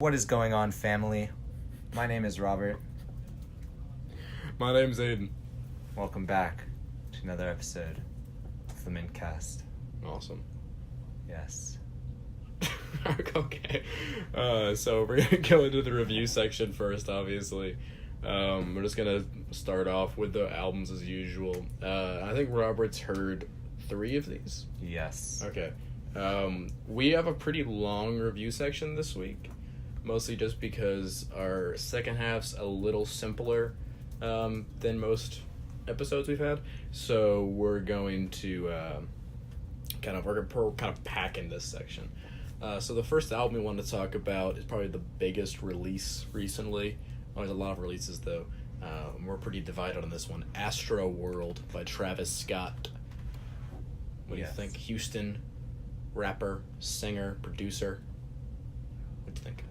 What is going on, family? My name is Robert. My name's Aiden. Welcome back to another episode of the Mintcast. Awesome. Yes. Okay. So we're gonna go into the review section first, obviously. We're just gonna start off with the albums as usual. I think Robert's heard 3 of these. Yes. Okay. We have a pretty long review section this week, mostly just because our second half's a little simpler than most episodes we've had. So we're going to kind of pack in this section. So the first album we want to talk about is probably the biggest release recently. There's a lot of releases though. We're pretty divided on this one. Astro World by Travis Scott. What do you think? Houston, rapper, singer, producer. What do you think?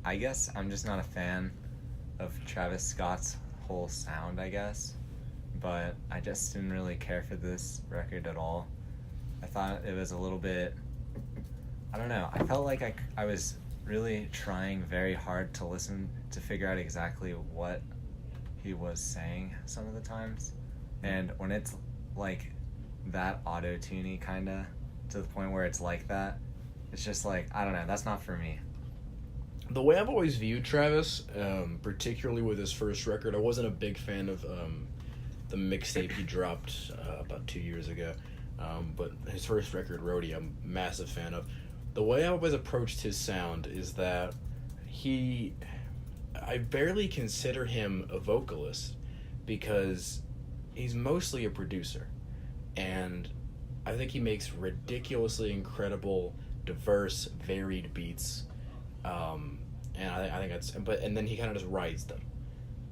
I guess I'm just not a fan of Travis Scott's whole sound, I guess. But I just didn't really care for this record at all. I thought it was a little bit... I don't know. I felt like I was really trying very hard to listen to figure out exactly what he was saying some of the times. And when it's like that auto-tuney kind of to the point where it's like that, it's just like, I don't know, that's not for me. The way I've always viewed Travis, particularly with his first record, I wasn't a big fan of the mixtape he dropped about 2 years ago, but his first record, Roadie, I'm a massive fan of. The way I always approached his sound is that I barely consider him a vocalist because he's mostly a producer, and I think he makes ridiculously incredible, diverse, varied beats, and I think that's, and then he kind of just writes them.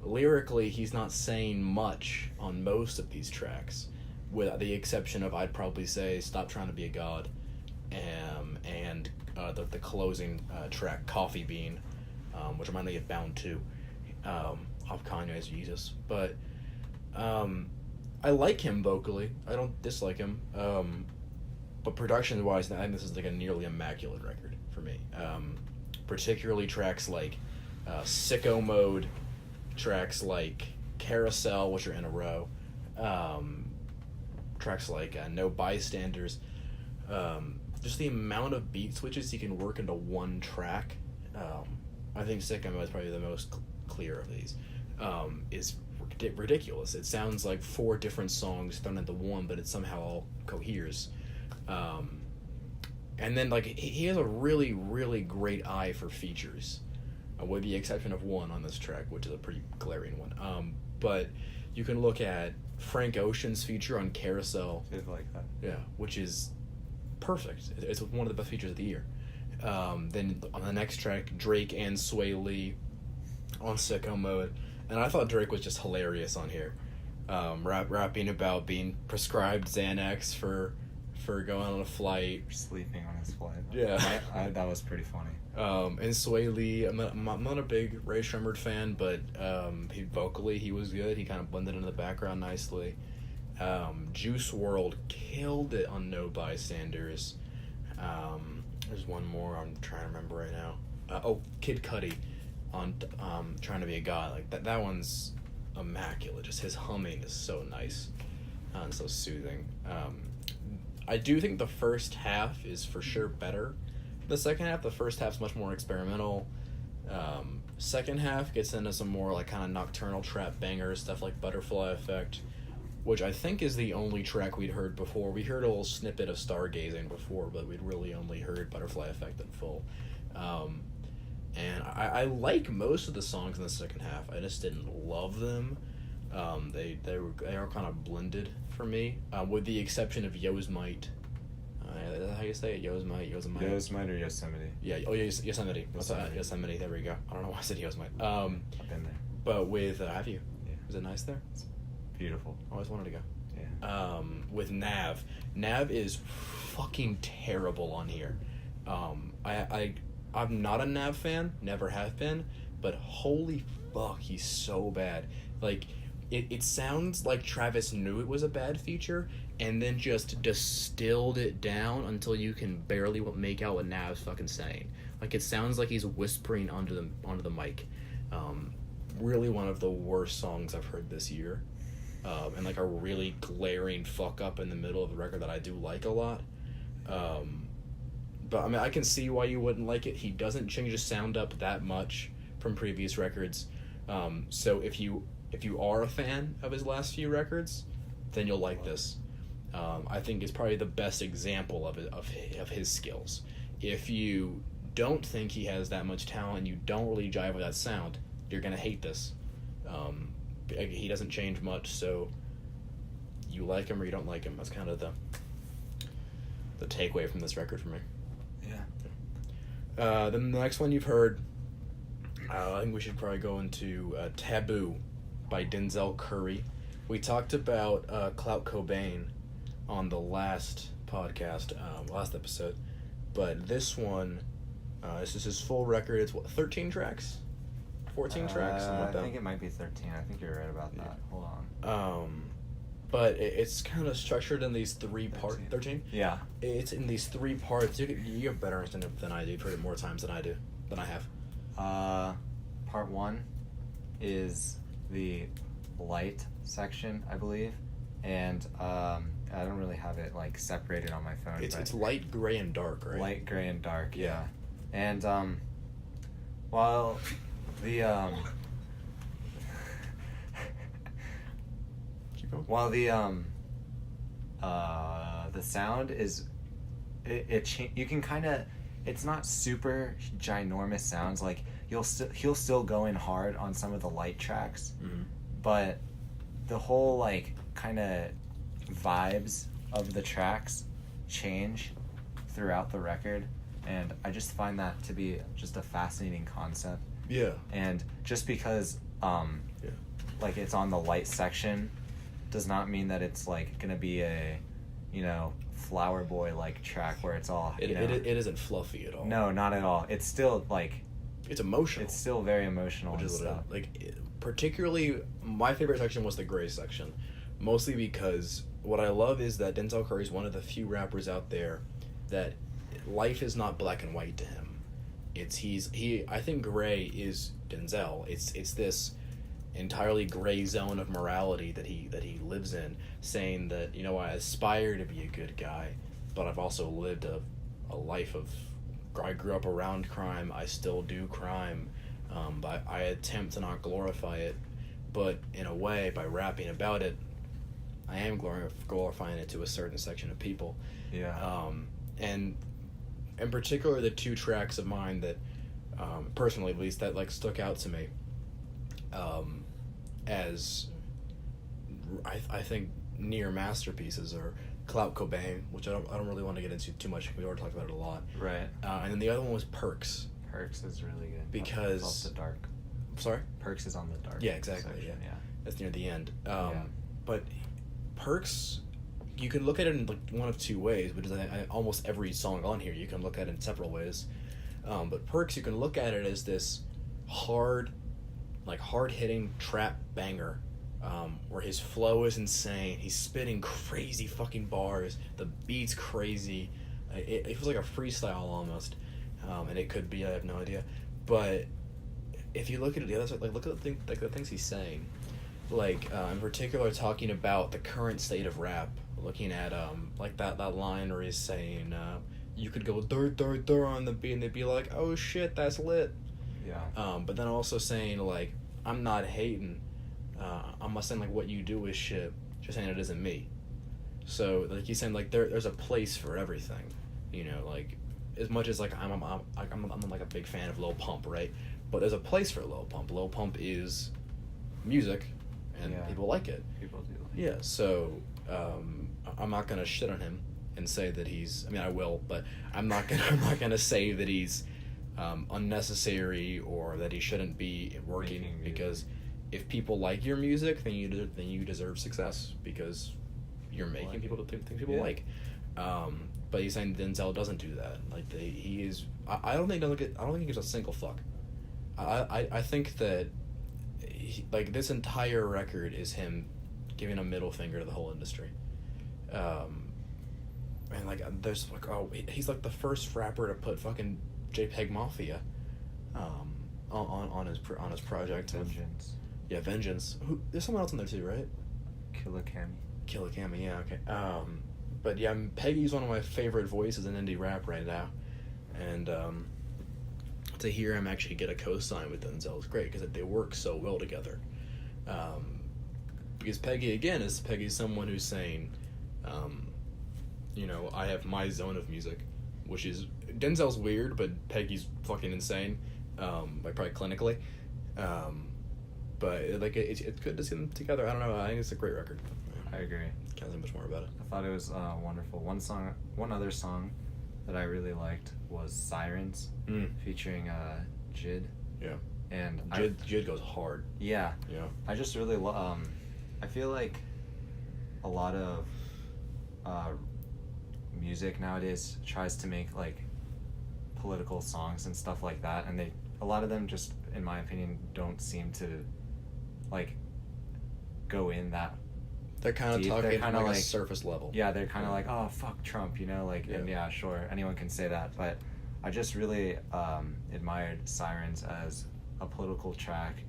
Lyrically, he's not saying much on most of these tracks, with the exception of, I'd probably say, Stop Trying to Be a God, and the closing track, Coffee Bean, which reminded me of Bound 2, off Kanye's Jesus. But I like him vocally. I don't dislike him. But production-wise, I think this is like a nearly immaculate record for me. Particularly tracks like Sicko Mode, tracks like Carousel, which are in a row, tracks like No Bystanders, just the amount of beat switches he can work into one track. I think Sicko Mode is probably the most clear of these. Is ridiculous. It sounds like 4 different songs thrown into one, but it somehow all coheres. And then like he has a really, really great eye for features, with the exception of one on this track, which is a pretty glaring one. But you can look at Frank Ocean's feature on Carousel. It's like that. Yeah, which is perfect. It's one of the best features of the year. Then on the next track, Drake and Sway Lee on Sicko Mode. And I thought Drake was just hilarious on here. Rapping about being prescribed Xanax for going on a flight. Sleeping on his flight. Yeah. That was pretty funny. And Sway Lee, I'm not a big Ray Shremmerd fan, but vocally he was good. He kind of blended into the background nicely. Juice WRLD killed it on No Bystanders. There's one more I'm trying to remember right now. Kid Cudi on Trying to Be a God. Like that one's immaculate. Just his humming is so nice and so soothing. I do think the first half is for sure better. The second half, the first half's much more experimental. Second half gets into some more like kind of nocturnal trap bangers, stuff like Butterfly Effect, which I think is the only track we'd heard before. We heard a little snippet of Stargazing before, but we'd really only heard Butterfly Effect in full. And I like most of the songs in the second half. I just didn't love them. They are kind of blended for me, with the exception of Yosemite. Is that how you say it? Yosemite or Yosemite? Yeah, Yosemite. Yosemite, there we go. I don't know why I said Yosemite. I've been there. But with, have you? Yeah. Was it nice there? It's beautiful. I always wanted to go. Yeah. With Nav is fucking terrible on here. I'm not a Nav fan, never have been, but holy fuck, he's so bad. Like, it sounds like Travis knew it was a bad feature and then just distilled it down until you can barely make out what Nav's fucking saying. Like, it sounds like he's whispering onto the mic. Really one of the worst songs I've heard this year. And like a really glaring fuck up in the middle of the record that I do like a lot. But I mean, I can see why you wouldn't like it. He doesn't change his sound up that much from previous records. So if you are a fan of his last few records, then you'll like this. I think it's probably the best example of his skills. If you don't think he has that much talent and you don't really jive with that sound, you're gonna hate this. He doesn't change much, so you like him or you don't like him. That's kind of the takeaway from this record for me. Yeah. Then the next one you've heard, I think we should probably go into Taboo by Denzel Curry. We talked about Clout Cobain on the last podcast, last episode, but this one, this is his full record. It's 13 tracks? 14 tracks? Something like I that. think it might be 13. I think you're right about that. Hold on. But it's kind of structured in these three parts. 13? Yeah. It's in these three parts. You have better understanding than I do. You've heard it more times than I have. Part 1 is the light section, I believe, and I don't really have it like separated on my phone. It's light, gray, and dark, right? Light, gray, and dark. Yeah. And while the while the sound is you can kind of, it's not super ginormous sounds. Like he'll still go in hard on some of the light tracks, but the whole like kind of vibes of the tracks change throughout the record, and I just find that to be just a fascinating concept. Yeah. And just because like it's on the light section does not mean that it's like gonna be a, you know, Flower Boy like track where it's all it isn't fluffy at all. No, not at all. It's still like, it's emotional. it's still very emotional. Which and is stuff. Particularly my favorite section was the gray section, mostly because what I love is that Denzel Curry is one of the few rappers out there that life is not black and white to him. I think gray is Denzel. It's this entirely gray zone of morality that he lives in, saying that, you know, I aspire to be a good guy, but I've also lived a life of, I grew up around crime, I still do crime, but I attempt to not glorify it, but in a way, by rapping about it, I am glorifying it to a certain section of people. Yeah. And in particular, the two tracks of mine that, personally at least, that like stuck out to me, as I think near masterpieces are Clout Cobain, which I don't really want to get into too much. We already talked about it a lot. Right. And then the other one was Perks. Perks is really good. Because it's also dark. Sorry? Perks is on the dark. Yeah, exactly. Section, yeah. That's near the end. But Perks, you can look at it in like one of two ways, which is almost every song on here you can look at it in several ways. But Perks, you can look at it as this hard-hitting trap banger, where his flow is insane. He's spitting crazy fucking bars. The beat's crazy. It feels like a freestyle almost, and it could be. I have no idea. But if you look at it the other side, like look at the things he's saying, like in particular talking about the current state of rap. Looking at like that line where he's saying, you could go dur on the beat and they'd be like, oh shit, that's lit. Yeah. But then also saying like, I'm not hating. I'm not saying like what you do is shit. Just saying it isn't me. So like he's saying like there's a place for everything. You know, like as much as like I'm like a big fan of Lil Pump, right? But there's a place for Lil Pump. Lil Pump is music, and people like it. People do. Yeah. So I'm not gonna shit on him and say that he's. I mean, I will, but I'm not gonna say that he's unnecessary or that he shouldn't be working, because if people like your music, then you deserve success because you're making people think people like. But he's saying Denzel doesn't do that. Like he is. I don't think he gives a single fuck. I think that like this entire record is him giving a middle finger to the whole industry. And like there's like he's like the first rapper to put fucking JPEG Mafia, on his project. Vengeance. Yeah, Vengeance. There's someone else in there too, right? Killer Killicami, yeah, okay. But yeah, Peggy's one of my favorite voices in indie rap right now, and to hear him actually get a co-sign with Denzel is great because they work so well together. Because Peggy's someone who's saying, I have my zone of music, which is Denzel's weird, but Peggy's fucking insane, like probably clinically. But like it's good to see them together. I don't know. I think it's a great record. I agree. Can't say much more about it. I thought it was wonderful. One other song that I really liked was Sirens, featuring Jid. Yeah. And Jid goes hard. Yeah. Yeah. I just really I feel like a lot of music nowadays tries to make like political songs and stuff like that, and a lot of them just, in my opinion, don't seem to like go in that. They're kind of deep. talking They're kind of like like a surface level. Yeah, they're kind of like, oh fuck Trump, like, and yeah, sure, anyone can say that, but I just really admired Sirens as a political track.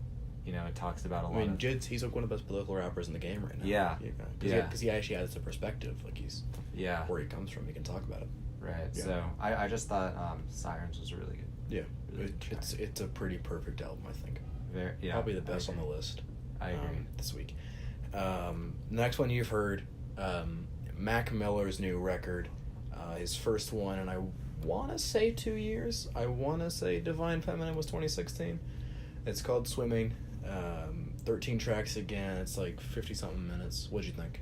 It talks about a lot. I mean, Jid's, he's like one of the best political rappers in the game right now. Yeah. Because he actually has a perspective, like he's where he comes from. He can talk about it. Right. Yeah. So I just thought Sirens was really good. Yeah. Really good It's a pretty perfect album, I think. Probably the best on the list. I agree. This week. Next one you've heard, Mac Miller's new record, his first one, and I want to say 2 years. I want to say Divine Feminine was 2016. It's called Swimming. 13 tracks again. It's like 50-something minutes. What'd you think?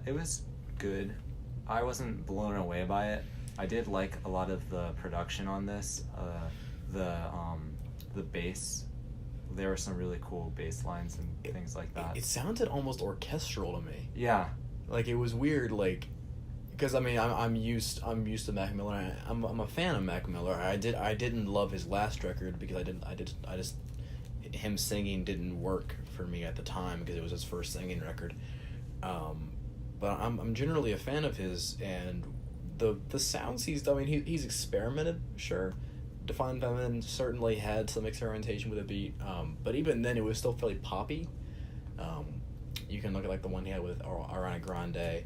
It was good. I wasn't blown away by it. I did like a lot of the production on this. The bass. There were some really cool bass lines and things like that. It sounded almost orchestral to me. Yeah. Like it was weird, like, because I mean I'm used to Mac Miller. I'm a fan of Mac Miller. I didn't love his last record because I just him singing didn't work for me at the time because it was his first singing record. But I'm generally a fan of his, and the sounds he's done. I mean, he's experimented, sure. Divine Feminine certainly had some experimentation with a beat, but even then it was still fairly poppy. You can look at like the one he had with Ariana Grande,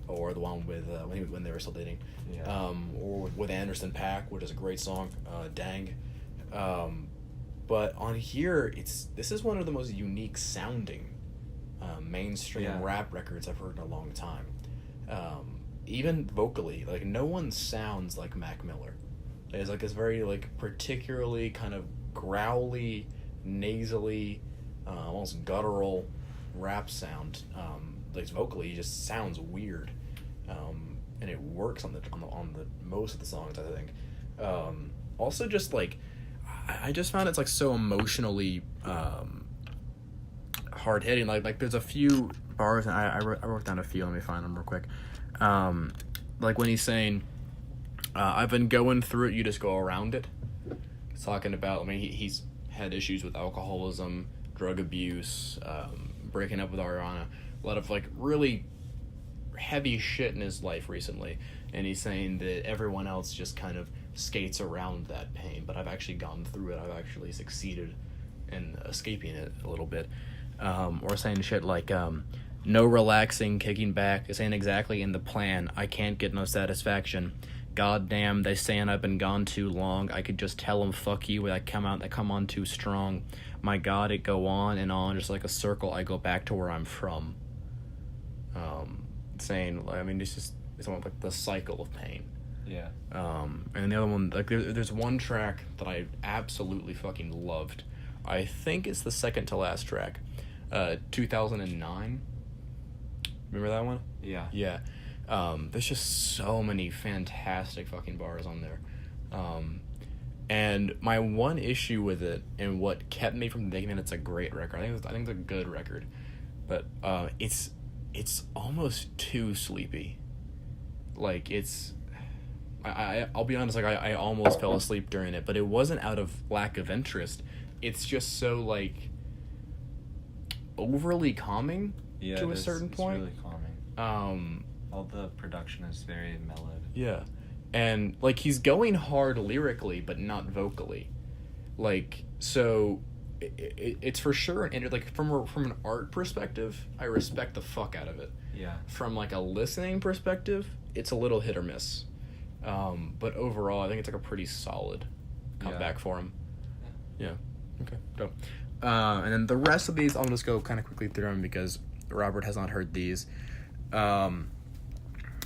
or the one with when they were still dating, or with Anderson .Paak, which is a great song, Dang. But on here, this is one of the most unique sounding mainstream rap records I've heard in a long time. Even vocally, like no one sounds like Mac Miller. It's like this very like particularly kind of growly, nasally, almost guttural rap sound. Like vocally, he just sounds weird, and it works on the most of the songs, I think. Also, just like I just found it's like so emotionally hard hitting. Like there's a few bars, and I wrote down a few. Let me find them real quick. Like when he's saying, I've been going through it, you just go around it. He's talking about, I mean, he's had issues with alcoholism, drug abuse, breaking up with Ariana, a lot of like really heavy shit in his life recently, and he's saying that everyone else just kind of skates around that pain, but I've actually gone through it. I've actually succeeded in escaping it a little bit. Or saying shit like, no relaxing, kicking back, this ain't exactly in the plan, I can't get no satisfaction. God damn, they saying I've been gone too long. I could just tell them fuck you when I come on too strong. My God, it go on and on, just like a circle. I go back to where I'm from. Saying, I mean, it's almost like the cycle of pain. Yeah. And the other one, like there's one track that I absolutely fucking loved. I think it's the second to last track. 2009. Remember that one? Yeah. Yeah. There's just so many fantastic fucking bars on there. And my one issue with it, and what kept me from thinking that it's a great record, I think it's a good record, but it's almost too sleepy. Like I'll be honest, like I almost fell asleep during it, but it wasn't out of lack of interest. It's just so like overly calming to a certain point. It's really calming. All the production is very mellowed. Yeah. And, like, he's going hard lyrically, but not vocally. Like, so, it's for sure, and, like, from an art perspective, I respect the fuck out of it. Yeah. From, like, a listening perspective, it's a little hit or miss. But overall, I think it's, like, a pretty solid comeback for him. Yeah. Okay, dope. And then the rest of these, I'll just go kind of quickly through them because Robert has not heard these.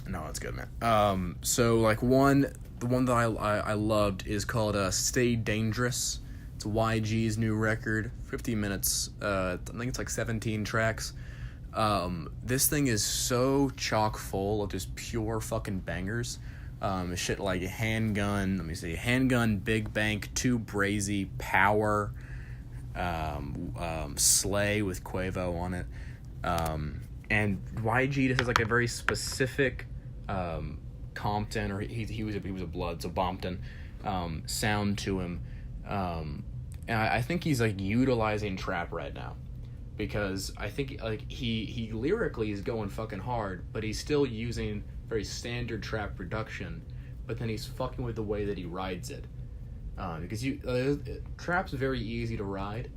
No, it's good, man. So, like, the one that I loved is called Stay Dangerous. It's YG's new record, 50 minutes. I think it's like 17 tracks. This thing is so chock full of just pure fucking bangers. Shit like Handgun, Big Bank, Too Brazy, Power, Slay with Quavo on it. And YG just has like a very specific Compton, or he was a Blood, so Bompton, sound to him. And I think he's like utilizing trap right now, because I think like he lyrically is going fucking hard, but he's still using very standard trap production, but then he's fucking with the way that he rides it, because trap's very easy to ride.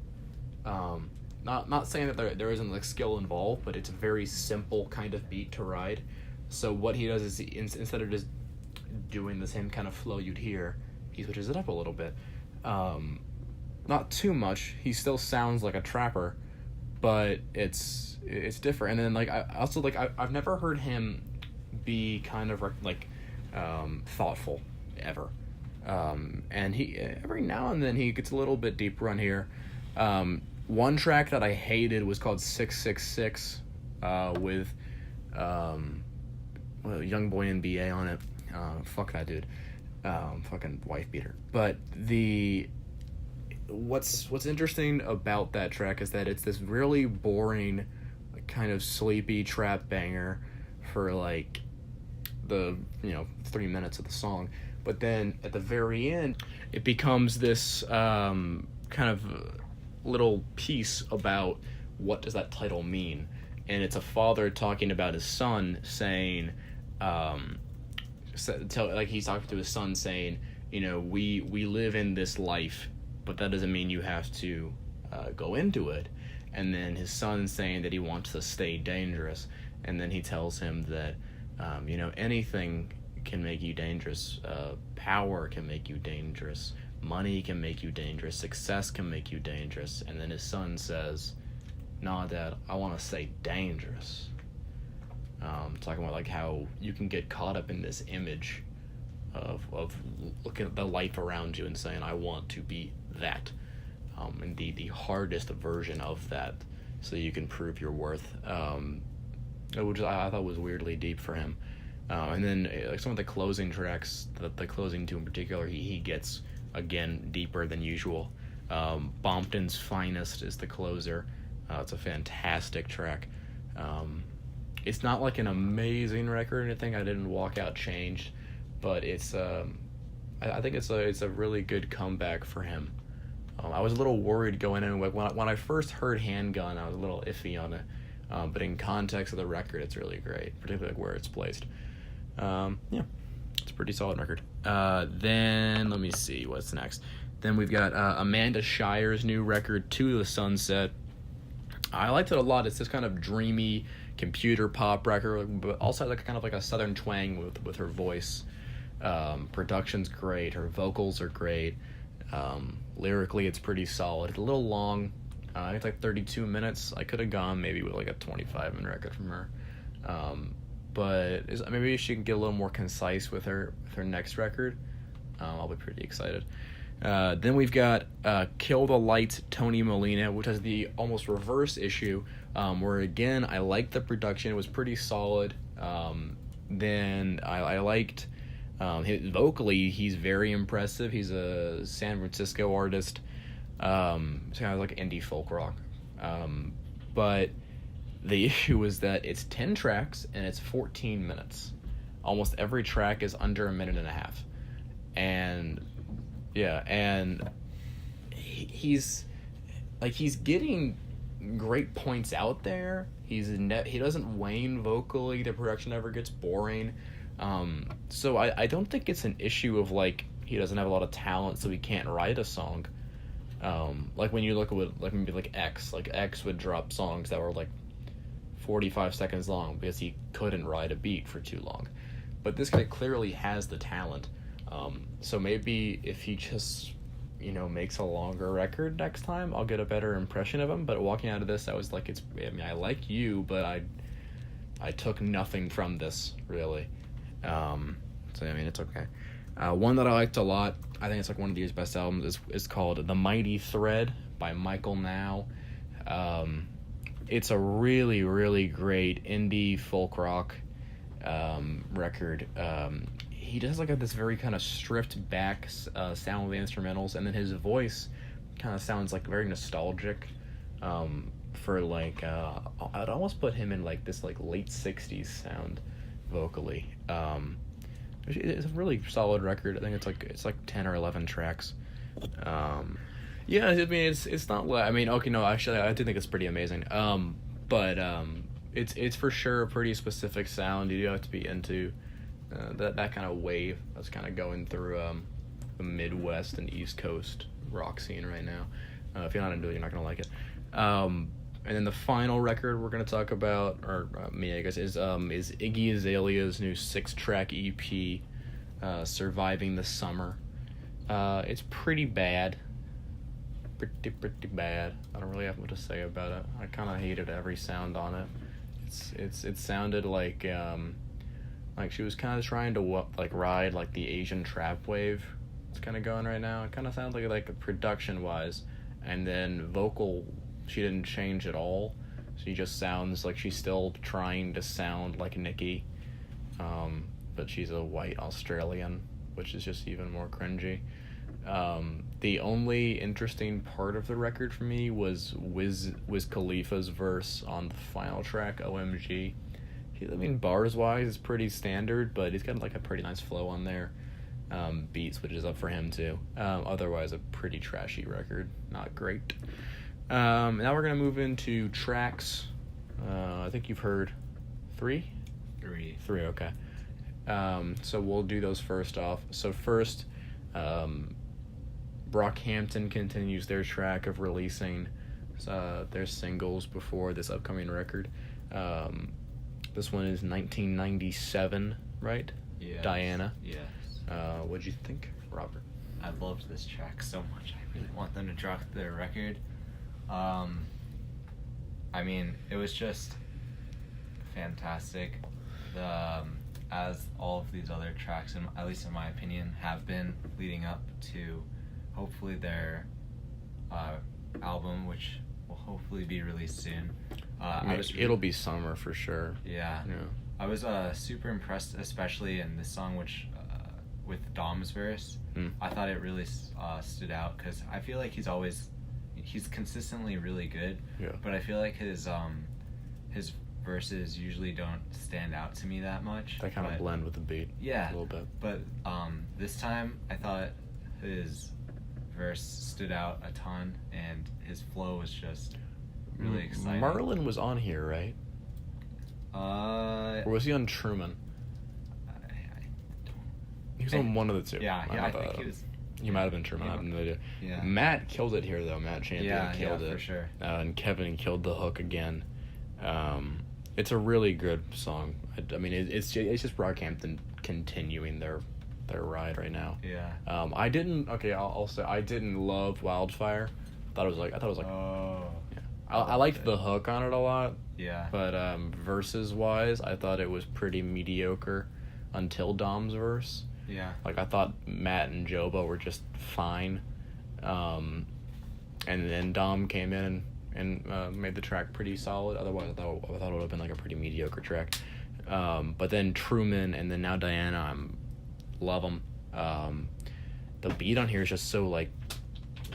Not saying that there isn't like skill involved, but it's a very simple kind of beat to ride. So what he does is instead of just doing the same kind of flow you'd hear, he switches it up a little bit. Not too much. He still sounds like a trapper, but it's different. And then like I've never heard him be kind of like thoughtful ever. And he every now and then he gets a little bit deeper on here. One track that I hated was called 666 with Young Boy NBA on it. Fuck that dude. Fucking wife beater. But what's interesting about that track is that it's this really boring, kind of sleepy trap banger for like the 3 minutes of the song. But then at the very end, it becomes this kind of little piece about what does that title mean. And it's a father talking about his son, saying, he's talking to his son saying, we live in this life, but that doesn't mean you have to go into it. And then his son saying that he wants to stay dangerous. And then he tells him that, anything can make you dangerous. Power can make you dangerous. Money can make you dangerous. Success can make you dangerous. And then his son says, "Nah, Dad, I want to stay dangerous." Talking about like how you can get caught up in this image of looking at the life around you and saying, "I want to be that," and the hardest version of that, so you can prove your worth. Which I thought was weirdly deep for him. And then like some of the closing tracks, the closing two in particular, he gets again deeper than usual. Bompton's Finest is the closer. It's a fantastic track. It's not like an amazing record or anything. I didn't walk out changed, but it's I think it's a really good comeback for him. I was a little worried going in. When I first heard Handgun, I was a little iffy on it. But in context of the record, it's really great, particularly where it's placed. It's a pretty solid record. Then let me see what's next. Then we've got Amanda Shire's new record, To the Sunset. I liked it a lot. It's this kind of dreamy computer pop record, but also like kind of like a southern twang with her voice. Production's great. Her vocals are great. Lyrically, it's pretty solid. It's a little long. It's like 32 minutes. I could have gone maybe with like a 25-minute record from her. But maybe she can get a little more concise with her next record. I'll be pretty excited. Then we've got Kill the Lights, Tony Molina, which has the almost reverse issue, where again, I liked the production. It was pretty solid. Then I liked vocally, he's very impressive. He's a San Francisco artist. It's kind of like indie folk rock. But the issue is that it's 10 tracks and it's 14 minutes. Almost every track is under a minute and a half. And yeah, and he's getting great points out there. He doesn't wane vocally. The production never gets boring. So I don't think it's an issue of like he doesn't have a lot of talent, so he can't write a song. Like when you look at what, like maybe like X would drop songs that were like 45 seconds long because he couldn't ride a beat for too long. But this guy clearly has the talent. So maybe if he just, makes a longer record next time, I'll get a better impression of him. But walking out of this, I was like, I like you, but I took nothing from this, really. It's okay. One that I liked a lot, I think it's like one of the year's best albums, is called The Mighty Thread by Michael Now. It's a really, really great indie folk rock record. He does like this very kind of stripped back sound with the instrumentals, and then his voice kind of sounds like very nostalgic for like I'd almost put him in like this like late 60s sound vocally. It's a really solid record. I think it's like 10 or 11 tracks. Yeah, I mean it's not like, I mean, okay, no, actually I do think it's pretty amazing. But it's for sure a pretty specific sound. You do have to be into that kind of wave that's kind of going through the Midwest and East Coast rock scene right now. If you're not into it, you're not gonna like it. And then the final record we're gonna talk about, or me, I guess, is Iggy Azalea's new 6-track EP, "Surviving the Summer." It's pretty bad. Pretty bad. I don't really have much to say about it. I kind of hated every sound on it. It sounded like she was kind of trying to ride like the Asian trap wave. It's kind of going right now. It kind of sounds like production wise, and then vocal, she didn't change at all. She just sounds like she's still trying to sound like Nicki, but she's a white Australian, which is just even more cringy. The only interesting part of the record for me was Wiz Khalifa's verse on the final track, OMG. Bars wise it's pretty standard, but he's got like a pretty nice flow on there. Beat switches up for him too. Otherwise a pretty trashy record, not great. Now we're gonna move into tracks. I think you've heard three, okay. So we'll do those first off. So first, Brockhampton continues their track of releasing their singles before this upcoming record. This one is 1997, right? Yeah. Diana. Yes. What'd you think, Robert? I loved this track so much. I really want them to drop their record. I mean, it was just fantastic. As all of these other tracks, at least in my opinion, have been leading up to hopefully their album, which will hopefully be released soon. It'll be summer for sure. Yeah. I was super impressed, especially in this song, which with Dom's verse. I thought it really stood out because I feel like he's consistently really good. Yeah. But I feel like his verses usually don't stand out to me that much. They kind of blend with the beat. Yeah. A little bit. But this time I thought his verse stood out a ton, and his flow was just really exciting. Marlon was on here, right? Or was he on Truman? He was on one of the two. Yeah, I think he was. He might have been Truman. I have no idea. Yeah. Matt killed it here, though. Matt Champion killed it. Yeah, for sure. And Kevin killed the hook again. It's a really good song. I mean, it's just Brockhampton continuing their ride right now. Yeah. I didn't. Okay, I'll say I didn't love Wildfire. I thought it was like. Oh. Yeah. I liked the hook on it a lot. Yeah. But verses wise, I thought it was pretty mediocre until Dom's verse. Yeah. Like I thought Matt and Joba were just fine, and then Dom came in and made the track pretty solid. Otherwise, I thought it would have been like a pretty mediocre track. But then Truman and then now Diana, love them. The beat on here is just so like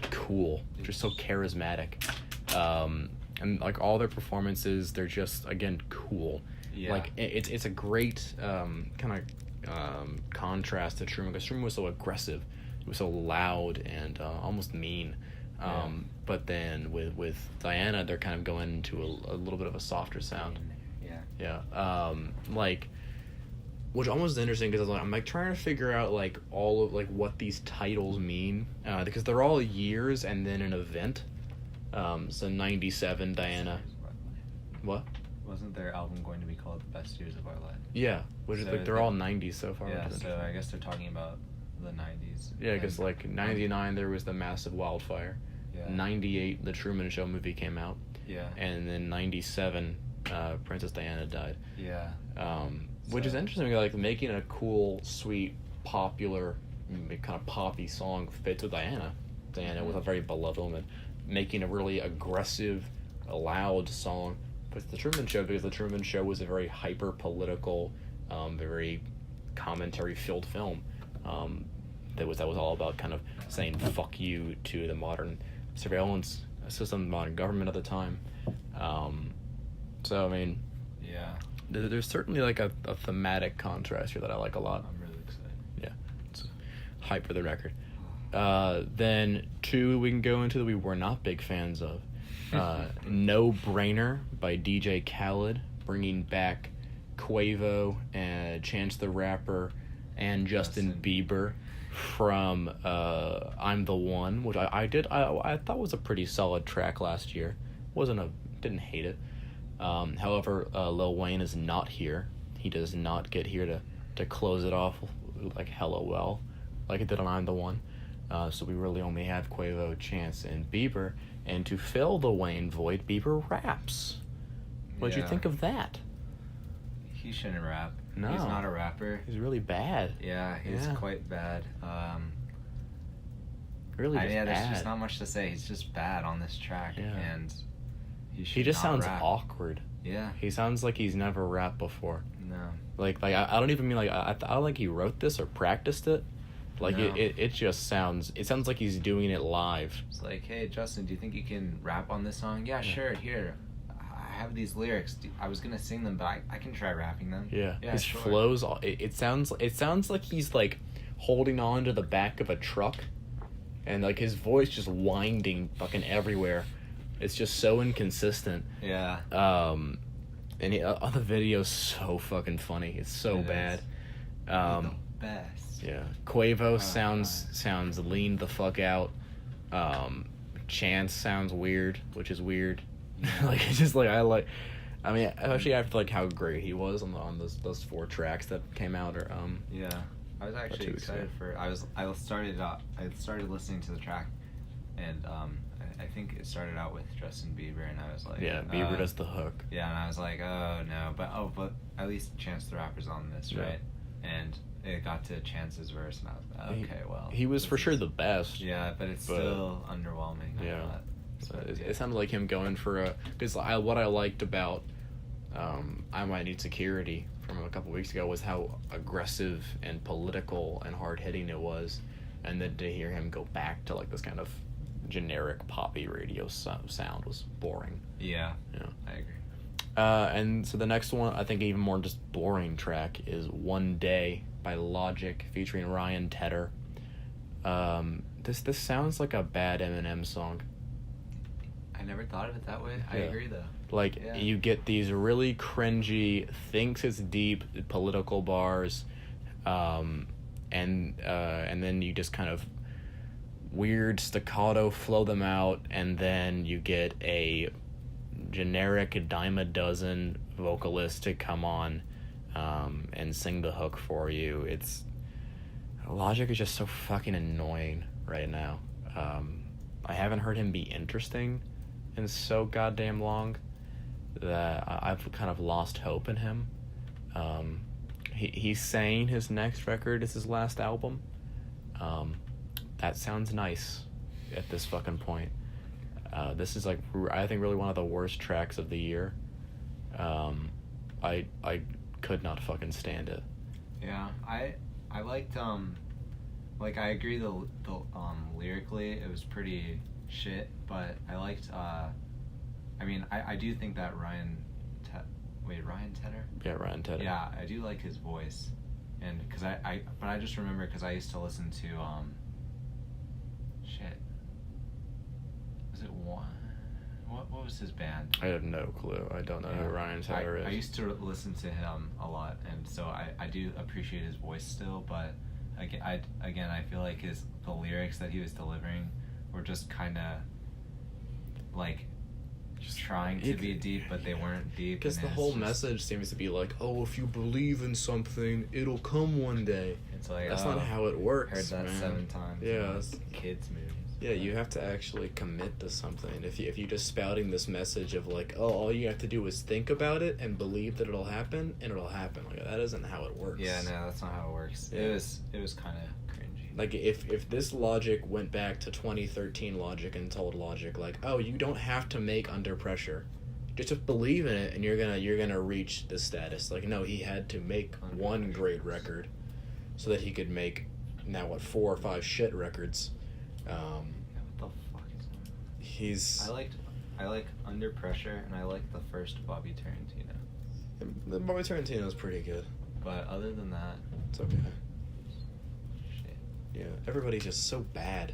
cool, just so charismatic, and like all their performances, they're just again cool. Yeah. Like it's a great kind of contrast to Truman, because Truman was so aggressive, it was so loud and almost mean. But then with Diana, they're kind of going into a little bit of a softer sound. Yeah. Like which almost interesting because I'm like trying to figure out like all of like what these titles mean, because they're all years and then an event. So 97 Diana. What? Wasn't their album going to be called The Best Years of Our Life? Yeah, which is So like they're all 90s so far. Yeah, so I guess they're talking about the 90s. Yeah, because like 99 there was the massive wildfire. Yeah. 98 the Truman Show movie came out. Yeah. And then 97 Princess Diana died. Yeah. Which is interesting, like making a cool, sweet, popular, kind of poppy song fit to Diana. Diana was a very beloved woman. Making a really aggressive, loud song fits the Truman Show because the Truman Show was a very hyper political, very commentary filled film. That was all about kind of saying fuck you to the modern surveillance system, the modern government at the time. So I mean, yeah, there's certainly like a thematic contrast here that I like a lot. I'm really excited. Yeah, it's hype for the record. Then 2 we can go into that we were not big fans of. No Brainer by DJ Khaled, bringing back Quavo and Chance the Rapper and Justin Bieber from I'm the One, which I thought was a pretty solid track last year. Didn't hate it. However, Lil Wayne is not here. He does not get here to close it off like hella well, like it did on I'm the One. So we really only have Quavo, Chance, and Bieber. And to fill the Wayne void, Bieber raps. What'd you think of that? He shouldn't rap. No. He's not a rapper. He's really bad. Yeah, he's quite bad. Really just there's bad. just not much to say. He's just bad on this track. Yeah. And he just sounds awkward. Yeah. He sounds like he's never rapped before. No. Like I don't even mean like I don't think he wrote this or practiced it. Like No. it just sounds like he's doing it live. It's like, hey Justin, do you think you can rap on this song? Yeah, sure. Here, I have these lyrics. I was gonna sing them, but I can try rapping them. Yeah. His sure. flows. It sounds like he's like holding on to the back of a truck, and like his voice just winding fucking everywhere. It's just so inconsistent. Yeah. And the video's so fucking funny. It's so bad. The best. Yeah, Quavo sounds lean the fuck out. Chance sounds weird, which is weird. Like it's just like I mean, especially after like how great he was on those 4 tracks that came out. Or Yeah, I was actually excited for. I started listening to the track, and I think it started out with Justin Bieber, and I was like, yeah, Bieber does the hook. Yeah, and I was like, oh no, but at least Chance the Rapper's on this, right? And it got to Chance's verse, and I was like, okay, well. He was for sure the best. Yeah, but it's still underwhelming. Yeah. So it sounded like him going for a... Because what I liked about I Might Need Security from a couple weeks ago was how aggressive and political and hard-hitting it was. And then to hear him go back to like this kind of generic poppy radio sound was boring. Yeah, yeah, I agree. And so the next one, I think even more just boring track, is One Day by Logic featuring Ryan Tedder. This sounds like a bad Eminem song. I never thought of it that way. I agree though. Like you get these really cringy, thinks it's deep political bars, and then you just kind of weird staccato flow them out, and then you get a generic dime a dozen vocalist to come on and sing the hook for you. It's Logic is just so fucking annoying right now. I haven't heard him be interesting in so goddamn long that I've kind of lost hope in him. He's saying his next record is his last album. That sounds nice at this fucking point. This is like, I think, really one of the worst tracks of the year. I could not fucking stand it. Yeah, I liked like I agree the lyrically it was pretty shit, but I liked I mean I do think that Ryan Tedder? Yeah, Ryan Tedder. Yeah, I do like his voice, and because but I just remember because I used to listen to shit. Was it one? What was was his band? I have no clue. I don't know who Ryan Tedder is. I used to listen to him a lot, and so I do appreciate his voice still, but I feel like the lyrics that he was delivering were just kind of like just trying to be deep, but they weren't deep. Because the whole message seems to be like, oh, if you believe in something, it'll come one day. It's like, that's not how it works. Heard that, man. 7 times. Yeah, kids movies. Yeah, you have to actually commit to something. If you're just spouting this message of like, oh, all you have to do is think about it and believe that it'll happen, and it'll happen. Like, that isn't how it works. Yeah, no, that's not how it works. Yeah. It was kind of cringy. Like, if this logic went back to 2013 logic and told logic like, oh, you don't have to make Under Pressure, just believe in it and you're gonna reach this status. Like, no, he had to make one great record so that he could make now 4 or 5 shit records. What the fuck is that? I like Under Pressure, and I like the first Bobby Tarantino. The Bobby Tarantino's pretty good. But other than that, it's okay. Shit. Yeah, everybody's just so bad.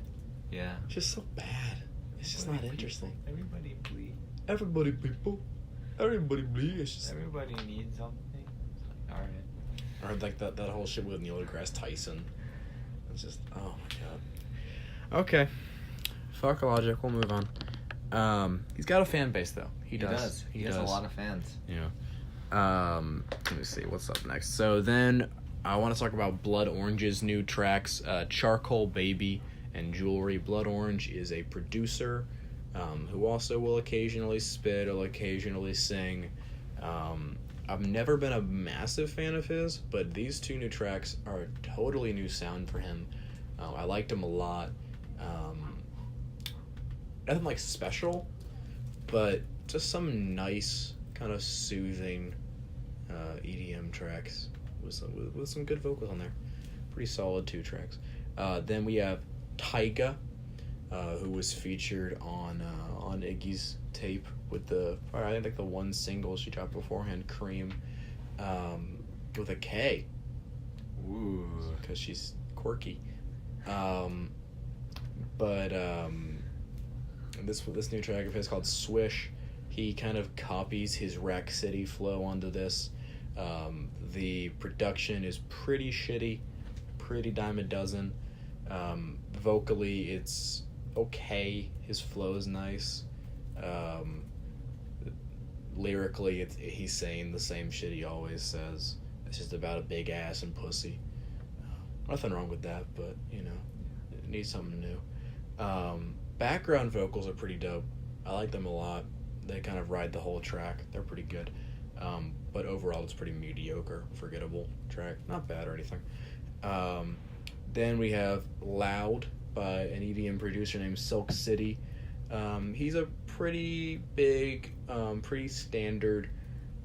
Yeah. It's just so bad. It's just not interesting. Everybody bleed. Everybody people. Everybody bleed. It's just... Everybody needs something. Alright. I heard like that whole shit with Neil deGrasse Tyson. It's just, oh my god. Okay. Fuck logic, we'll move on. He's got a fan base though. He does. He has a lot of fans. Yeah. Let me see what's up next. So then I want to talk about Blood Orange's new tracks, Charcoal Baby and Jewelry. Blood Orange is a producer who also will occasionally spit or occasionally sing. I've never been a massive fan of his, but these 2 new tracks are a totally new sound for him. I liked him a lot. Nothing like special, but just some nice kind of soothing EDM tracks with some good vocals on there. Pretty solid 2 tracks. Then we have Tyga, who was featured on Iggy's tape with I think like the one single she dropped beforehand, Cream, with a K. Ooh. Because she's quirky. This new track of his called Swish, he kind of copies his Rack City flow onto this. The production is pretty shitty, pretty dime a dozen. Vocally, it's okay. His flow is nice. Lyrically, he's saying the same shit he always says. It's just about a big ass and pussy. Nothing wrong with that, but, it needs something new. Background vocals are pretty dope. I like them a lot. They kind of ride the whole track. They're pretty good. But overall, it's pretty mediocre, forgettable track. Not bad or anything. Then we have Loud by an EDM producer named Silk City. He's a pretty big, pretty standard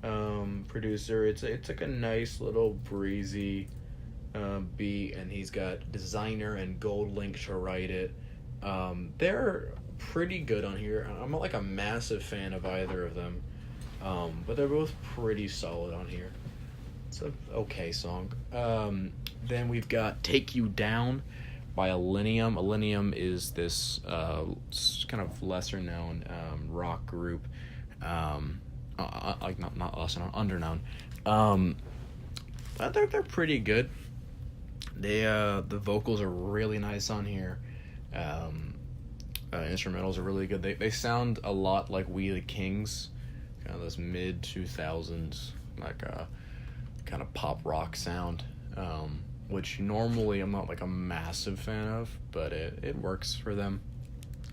producer. It's like a nice little breezy beat, and he's got Designer and Gold Link to write it. They're pretty good on here. I'm not like a massive fan of either of them, but they're both pretty solid on here. It's an okay song. Then we've got Take You Down by Illenium. Illenium is this kind of lesser known rock group, like not lesser known, underknown. But they're pretty good. They the vocals are really nice on here. Instrumentals are really good. They sound a lot like We the Kings, kind of this mid 2000s like kind of pop rock sound, which normally I'm not like a massive fan of, but it works for them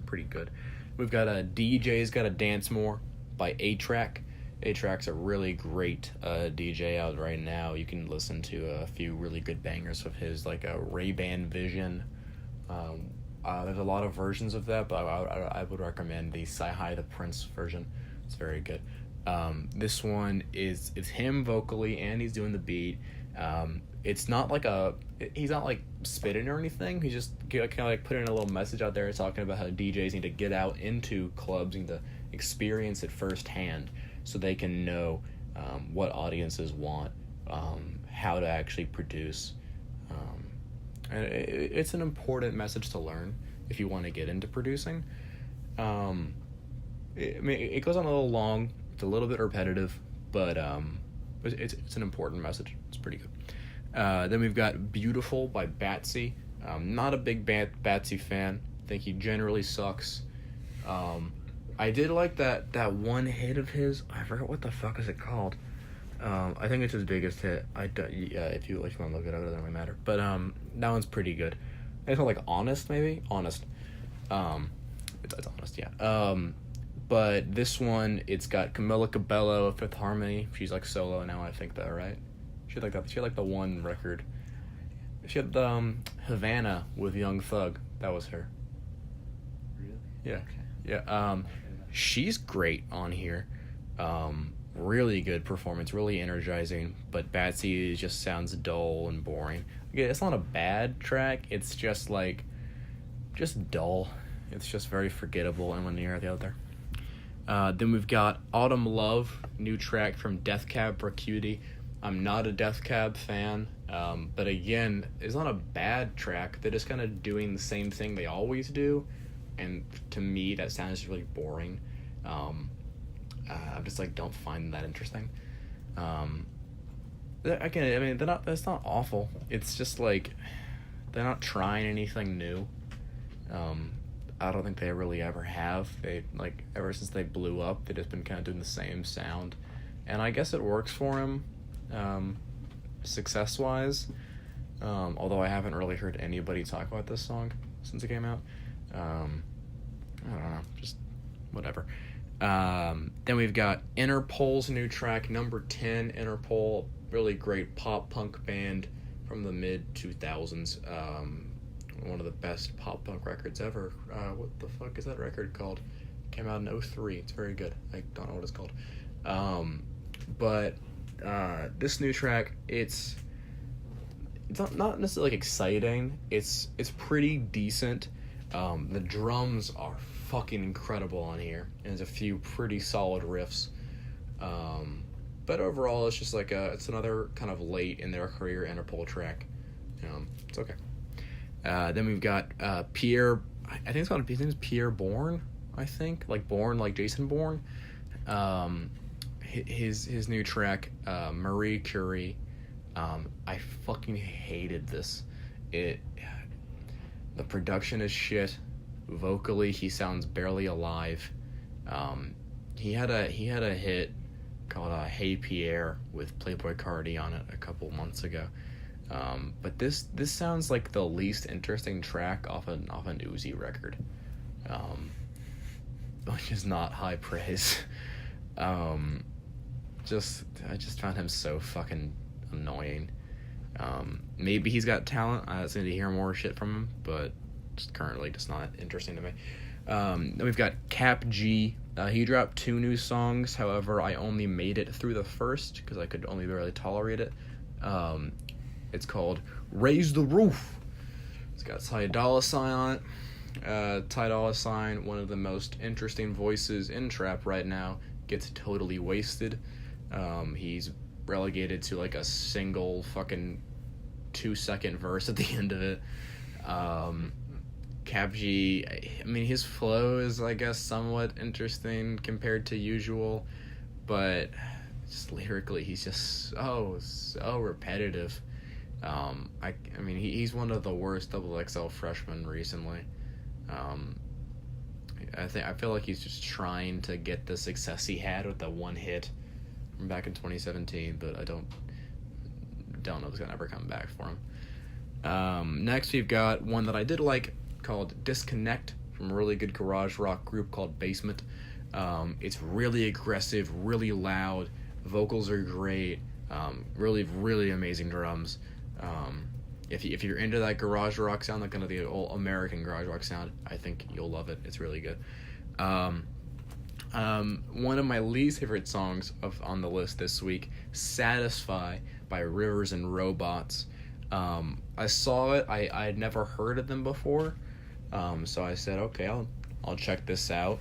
pretty good. We've got DJ's Gotta Dance More by A-Track. A-Track's a really great DJ out right now. You can listen to a few really good bangers of his, like a Ray-Ban Vision. There's a lot of versions of that, but I would recommend the Sci-Hi the Prince version. It's very good. This one it's him vocally, and he's doing the beat. It's not like he's not like spitting or anything. He's just kind of like putting a little message out there, talking about how DJs need to get out into clubs, need to experience it firsthand, so they can know what audiences want, how to actually produce. And it's an important message to learn if you want to get into producing. I mean, it goes on a little long. It's a little bit repetitive, but it's an important message. It's pretty good. Then we've got Beautiful by Batsy. Not a big Batsy fan. I think he generally sucks. I did like that one hit of his. I forgot what the fuck is it called. I think it's his biggest hit. If you want to look it up, it doesn't really matter. But that one's pretty good. It's called like Honest, maybe? Honest. It's Honest, yeah. But this one, it's got Camila Cabello, Fifth Harmony. She's like solo now, I think, though, right? She had like the one record. She had Havana with Young Thug. That was her. Really? Yeah. Okay. Yeah. She's great on here. Really good performance, really energizing. But Batsy just sounds dull and boring. Again, it's not a bad track. It's just dull. It's just very forgettable and linear out there. Then we've got Autumn Love, new track from Death Cab for Cutie. I'm not a Death Cab fan, but again, it's not a bad track. They're just kind of doing the same thing they always do, and to me, that sounds really boring. I'm just like, don't find that interesting. Again, I mean, that's not awful. It's just like, they're not trying anything new. I don't think they really ever have. They, like, ever since they blew up, they've just been kind of doing the same sound. And I guess it works for him, success-wise. Although I haven't really heard anybody talk about this song since it came out. I don't know, just whatever. Then we've got Interpol's new track, number 10. Interpol, really great pop-punk band from the mid-2000s. One of the best pop-punk records ever. What the fuck is that record called? Came out in 2003. It's very good. I don't know what it's called. But this new track, it's not necessarily like exciting. It's pretty decent. The drums are fucking incredible on here, and there's a few pretty solid riffs. But overall, it's just like it's another kind of late in their career Interpol track. It's okay. Then we've got Pierre. I think it's called. His name is Pierre Bourne. I think like Bourne, like Jason Bourne. His new track, Marie Curie. I fucking hated this. The production is shit. Vocally, he sounds barely alive. He had a hit called "Hey Pierre" with Playboi Carti on it a couple months ago. But this sounds like the least interesting track off an Uzi record, which is not high praise. I just found him so fucking annoying. Maybe he's got talent. I just need to hear more shit from him, but just currently just not interesting to me. Then we've got Cap G. He dropped 2 new songs. However, I only made it through the first because I could only barely tolerate it. It's called Raise the Roof. It's got Ty Dolla $ign on it. Ty Dolla $ign, one of the most interesting voices in trap right now, gets totally wasted. He's relegated to like a single fucking 2-second verse at the end of it. Cap G, I mean, his flow is, I guess, somewhat interesting compared to usual, but just lyrically, he's just so repetitive. I mean, he's one of the worst XXL freshmen recently. I feel like he's just trying to get the success he had with the one hit from back in 2017, but I don't know if it's gonna ever come back for him. Next, we've got one that I did like called Disconnect from a really good garage rock group called Basement. It's really aggressive, really loud. Vocals are great. Really, really amazing drums. If you're into that garage rock sound, like kind of the old American garage rock sound, I think you'll love it. It's really good. One of my least favorite songs on the list this week, Satisfy by Rivers and Robots. I saw it. I had never heard of them before, so I said, okay, I'll check this out.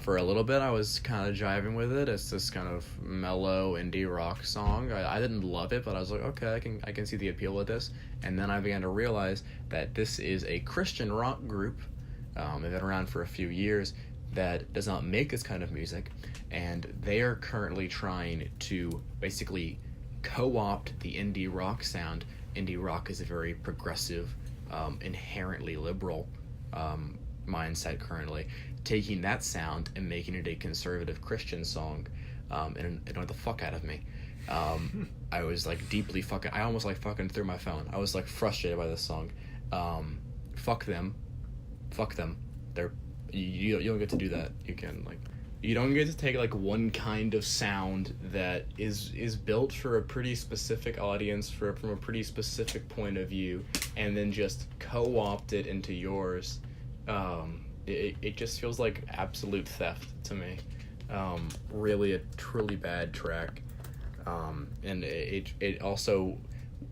For a little bit, I was kind of jiving with it. It's this kind of mellow indie rock song. I didn't love it, but I was like, okay, I can see the appeal with this. And then I began to realize that this is a Christian rock group. They've been around for a few years. that does not make this kind of music, and they are currently trying to basically co-opt the indie rock sound. Indie rock is a very progressive, inherently liberal mindset currently, taking that sound and making it a conservative Christian song, and it annoyed the fuck out of me. I was like deeply fucking, I almost like fucking threw my phone. I was like frustrated by this song. Fuck them. They're, you don't get to do that. You don't get to take like one kind of sound that is built for a pretty specific audience from a pretty specific point of view, and then just co-opt it into yours. It just feels like absolute theft to me. Really a truly bad track. And it also,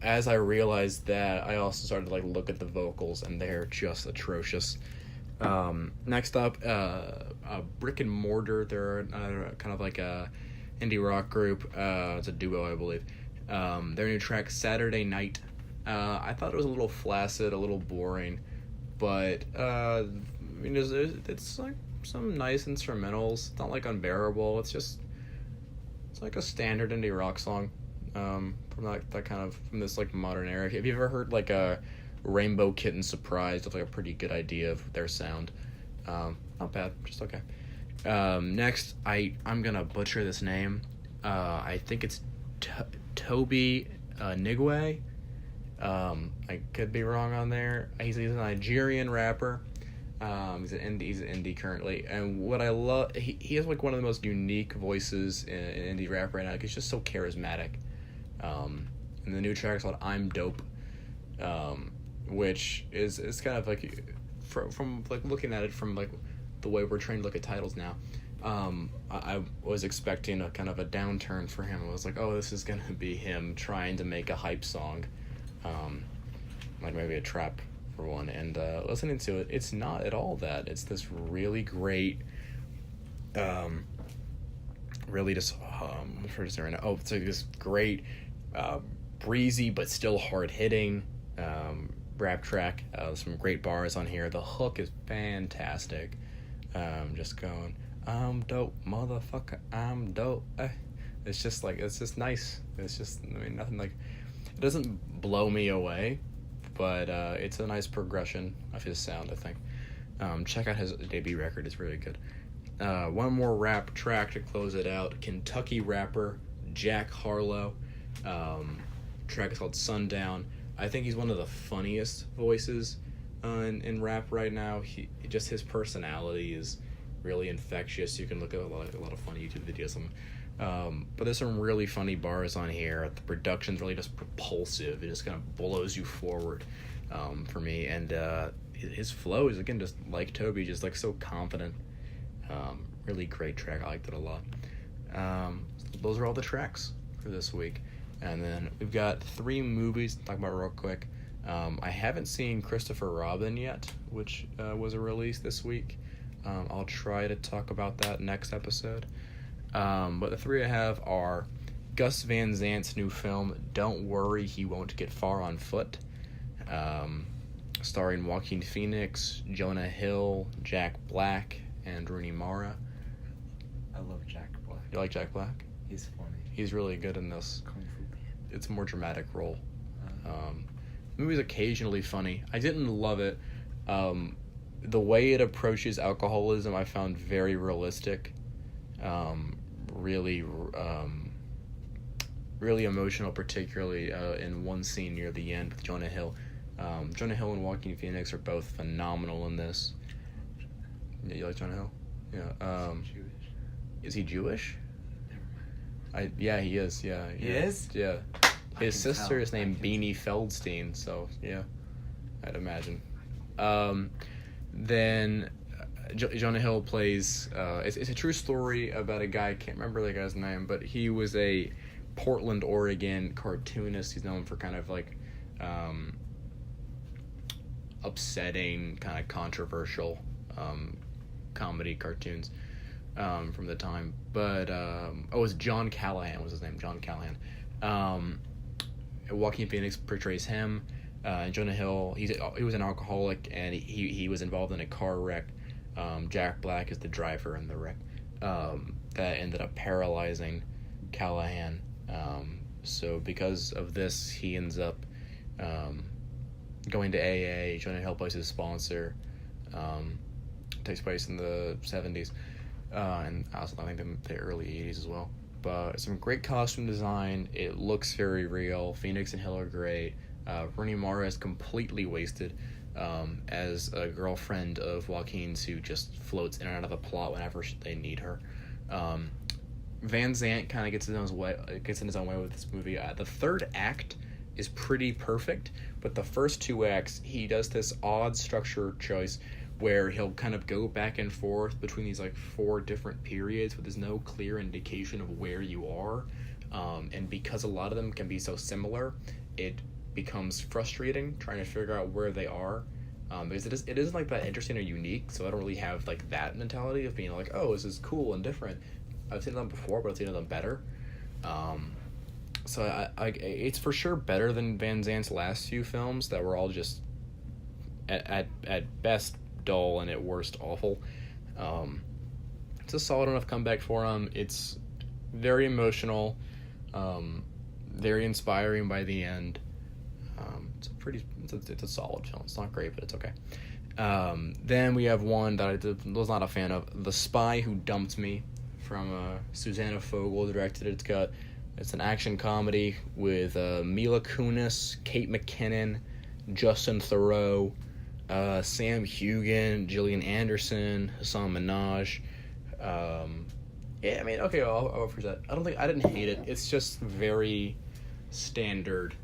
as I realized that, I also started to like look at the vocals, and they're just atrocious. Next up, Brick and Mortar. They're kind of like a indie rock group. It's a duo, I believe. Their new track, Saturday Night. I thought it was a little flaccid, a little boring, but it's like some nice instrumentals. It's not like unbearable. It's like a standard indie rock song, from that kind of, from this like modern era. Have you ever heard like a Rainbow Kitten Surprise? With like a pretty good idea of their sound. Not bad, just okay. Next, I'm gonna butcher this name. I think it's Toby Nigwe. I could be wrong on there. He's a Nigerian rapper. He's an indie currently, and what I love, he has like one of the most unique voices in indie rap right now. He's just so charismatic. And the new track is called "I'm Dope," which is kind of like, from like looking at it from like the way we're trained to look at titles now. I was expecting a kind of a downturn for him. I was like, oh, this is gonna be him trying to make a hype song, like maybe a trap for one, and listening to it, it's not at all that. It's this really great, really just it's like this great, breezy but still hard hitting rap track. Some great bars on here. The hook is fantastic. Just going, I'm dope, motherfucker, I'm dope. It's just nice. It's just, nothing like, it doesn't blow me away, but it's a nice progression of his sound, I think. Check out his debut record, it's really good. One more rap track to close it out. Kentucky rapper Jack Harlow. Track is called Sundown. I think he's one of the funniest voices in rap right now. Just his personality is really infectious. You can look at a lot of funny YouTube videos of him. But there's some really funny bars on here. The production's really just propulsive. It just kind of blows you forward, for me. And his flow is, again, just like Toby, just like so confident. Really great track. I liked it a lot. Those are all the tracks for this week. And then we've got 3 movies to talk about real quick. I haven't seen Christopher Robin yet, which was a release this week. I'll try to talk about that next episode. But the 3 I have are Gus Van Sant's new film, Don't Worry, He Won't Get Far on Foot, starring Joaquin Phoenix, Jonah Hill, Jack Black, and Rooney Mara. I love Jack Black. You like Jack Black? He's funny. He's really good in this. Kung Fu Man. It's a more dramatic role. The movie's occasionally funny. I didn't love it. The way it approaches alcoholism I found very realistic. Really emotional, particularly in one scene near the end with Jonah Hill. Jonah Hill and Joaquin Phoenix are both phenomenal in this. Yeah, you like Jonah Hill? Yeah. Is he Jewish? Yeah, he is. Yeah. He is? Yeah. His sister is named Beanie Feldstein, so yeah, I'd imagine. Then Jonah Hill plays. It's a true story about a guy. I can't remember the guy's name, but he was a Portland, Oregon cartoonist. He's known for kind of like upsetting, kind of controversial comedy cartoons from the time. But it was John Callahan was his name. John Callahan. Joaquin Phoenix portrays him. Jonah Hill, he was an alcoholic, and he was involved in a car wreck Jack Black is the driver in the wreck. That ended up paralyzing Callahan. So because of this, he ends up going to AA, trying to help out his sponsor. Takes place in the 70s, and also I think the early 80s as well. But some great costume design. It looks very real. Phoenix and Hill are great. Rooney Mara is completely wasted as a girlfriend of Joaquin's who just floats in and out of the plot whenever they need her. Van Zandt kind of gets in his own way with this movie. The third act is pretty perfect, but the first two acts, he does this odd structure choice where he'll kind of go back and forth between these like 4 different periods, but there's no clear indication of where you are. And because a lot of them can be so similar, it becomes frustrating trying to figure out where they are. Because it isn't like that interesting or unique, so I don't really have like that mentality of being like, oh, this is cool and different. I've seen them before, but I've seen them better. So I it's for sure better than Van Zandt's last few films that were all just at best dull and at worst awful. It's a solid enough comeback for him. It's very emotional, very inspiring by the end. It's a solid film. It's not great, but it's okay. Then we have one that I was not a fan of, The Spy Who Dumped Me, from Susanna Fogel directed. It's an action comedy with Mila Kunis, Kate McKinnon, Justin Theroux, Sam Heughan, Gillian Anderson, Hassan Minaj. Yeah, I mean, okay, I'll offer that. I didn't hate it. It's just very standard.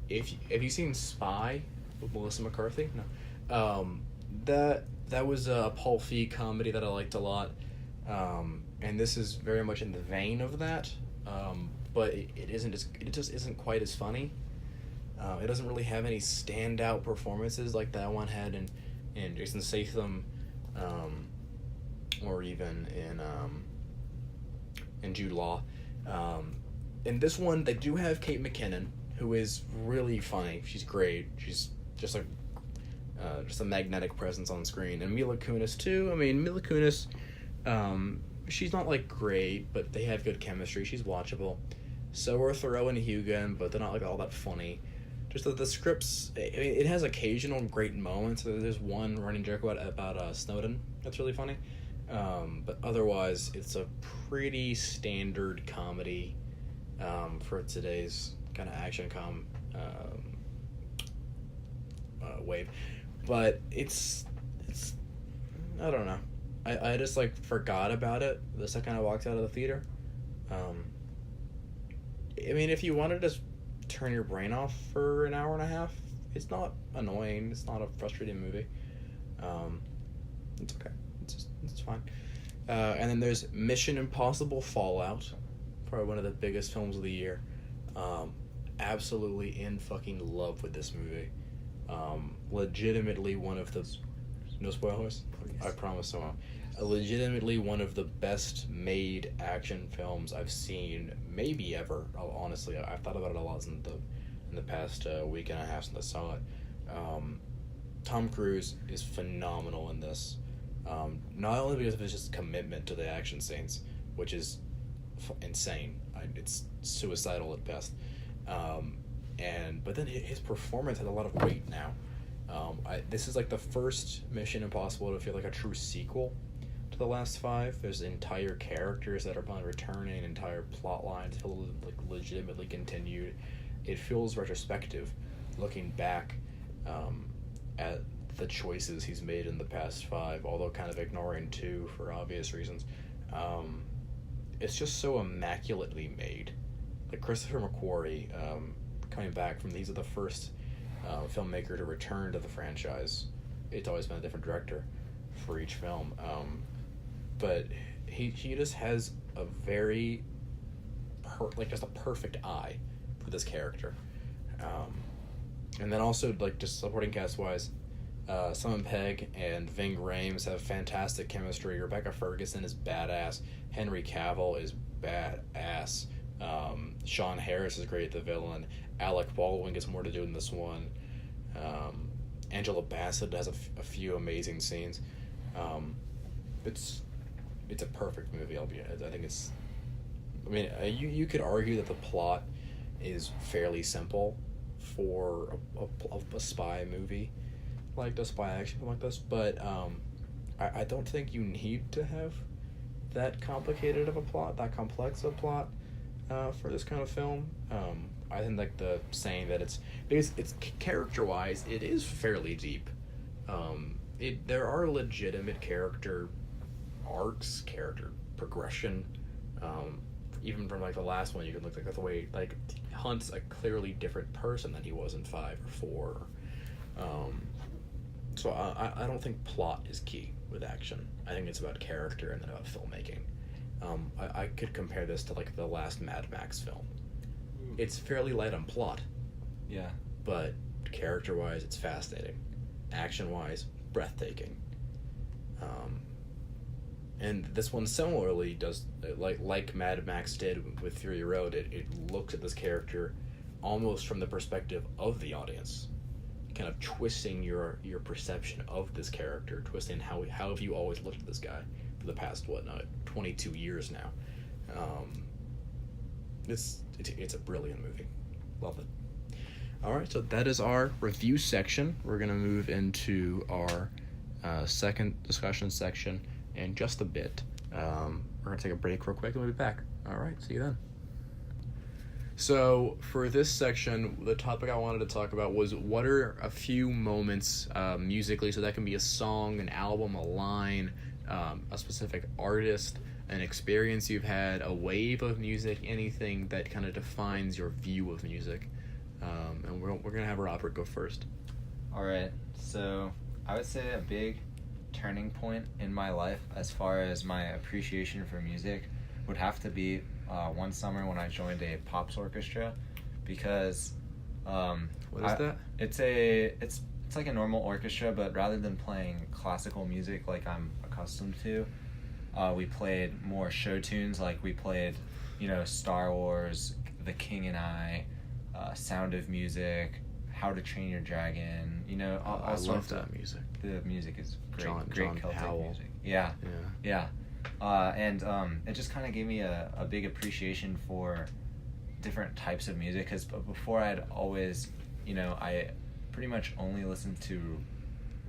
If you've seen Spy with Melissa McCarthy, no, that was a Paul Feig comedy that I liked a lot, and this is very much in the vein of that, but it just isn't quite as funny. It doesn't really have any standout performances like that one had in Jason Statham, or even in Jude Law. In this one, they do have Kate McKinnon, who is really funny. She's great. She's just a magnetic presence on screen. And Mila Kunis too. I mean, Mila Kunis, she's not like great, but they have good chemistry. She's watchable. So are Theroux and Hugo, but they're not like all that funny. Just that the scripts, it has occasional great moments. There's one running joke about Snowden that's really funny. But otherwise, it's a pretty standard comedy for today's kind of action wave. But it's I don't know. I just like forgot about it the second I walked out of the theater. I mean, if you wanted to turn your brain off for an hour and a half, it's not annoying. It's not a frustrating movie. It's okay. It's fine. And then there's Mission Impossible Fallout, probably one of the biggest films of the year. Absolutely in fucking love with this movie. Legitimately one of the... No spoilers? I promise so. Legitimately one of the best made action films I've seen maybe ever. Honestly, I've thought about it a lot in the past week and a half since I saw it. Tom Cruise is phenomenal in this. Not only because of his just commitment to the action scenes, which is insane. It's suicidal at best. But then his performance has a lot of weight now. This is like the first Mission Impossible to feel like a true sequel to the last 5. There's entire characters that are returning, entire plot lines feel like legitimately continued. It feels retrospective, looking back at the choices he's made in the past 5, although kind of ignoring 2 for obvious reasons. It's just so immaculately made. Like Christopher McQuarrie, coming back from, these are the first filmmaker to return to the franchise. It's always been a different director for each film, but he just has a very just a perfect eye for this character. And then also like just supporting cast wise, Simon Pegg and Ving Rhames have fantastic chemistry. Rebecca Ferguson is badass. Henry Cavill is badass. Sean Harris is great, the villain. Alec Baldwin gets more to do in this one. Angela Bassett has a few amazing scenes. It's a perfect movie. I think it's. I mean, you could argue that the plot is fairly simple for a spy movie, like a spy action film like this, but I don't think you need to have that complicated of a plot, that complex of a plot, for this kind of film. I think like the saying that it's because it's character wise, it is fairly deep. There are legitimate character arcs, character progression. Even from like the last one, you can look like the way like Hunt's a clearly different person than he was in 5 or 4. So I don't think plot is key with action. I think it's about character and then about filmmaking. I could compare this to like the last Mad Max film. It's fairly light on plot. Yeah. But character-wise, it's fascinating. Action-wise, breathtaking. And this one similarly does, like Mad Max did with Fury Road, it looks at this character almost from the perspective of the audience, kind of twisting your perception of this character, twisting how have you always looked at this guy for the past 22 years now. It's a brilliant movie. Love it. Alright, so that is our review section. We're going to move into our second discussion section in just a bit. We're going to take a break real quick and we'll be back. Alright, see you then. So, for this section, the topic I wanted to talk about was what are a few moments musically, so that can be a song, an album, a line, a specific artist, an experience you've had, a wave of music, anything that kind of defines your view of music. And we're going to have Robert go first. Alright, so I would say a big turning point in my life as far as my appreciation for music would have to be one summer when I joined a pops orchestra, because what is that? It's like a normal orchestra, but rather than playing classical music like I'm accustomed to, we played more show tunes. Like we played, Star Wars, The King and I, Sound of Music, How to Train Your Dragon. I love that music. The music is great. John Celtic Powell. music. Yeah. And it just kind of gave me a big appreciation for different types of music, because before I'd always, I pretty much only listened to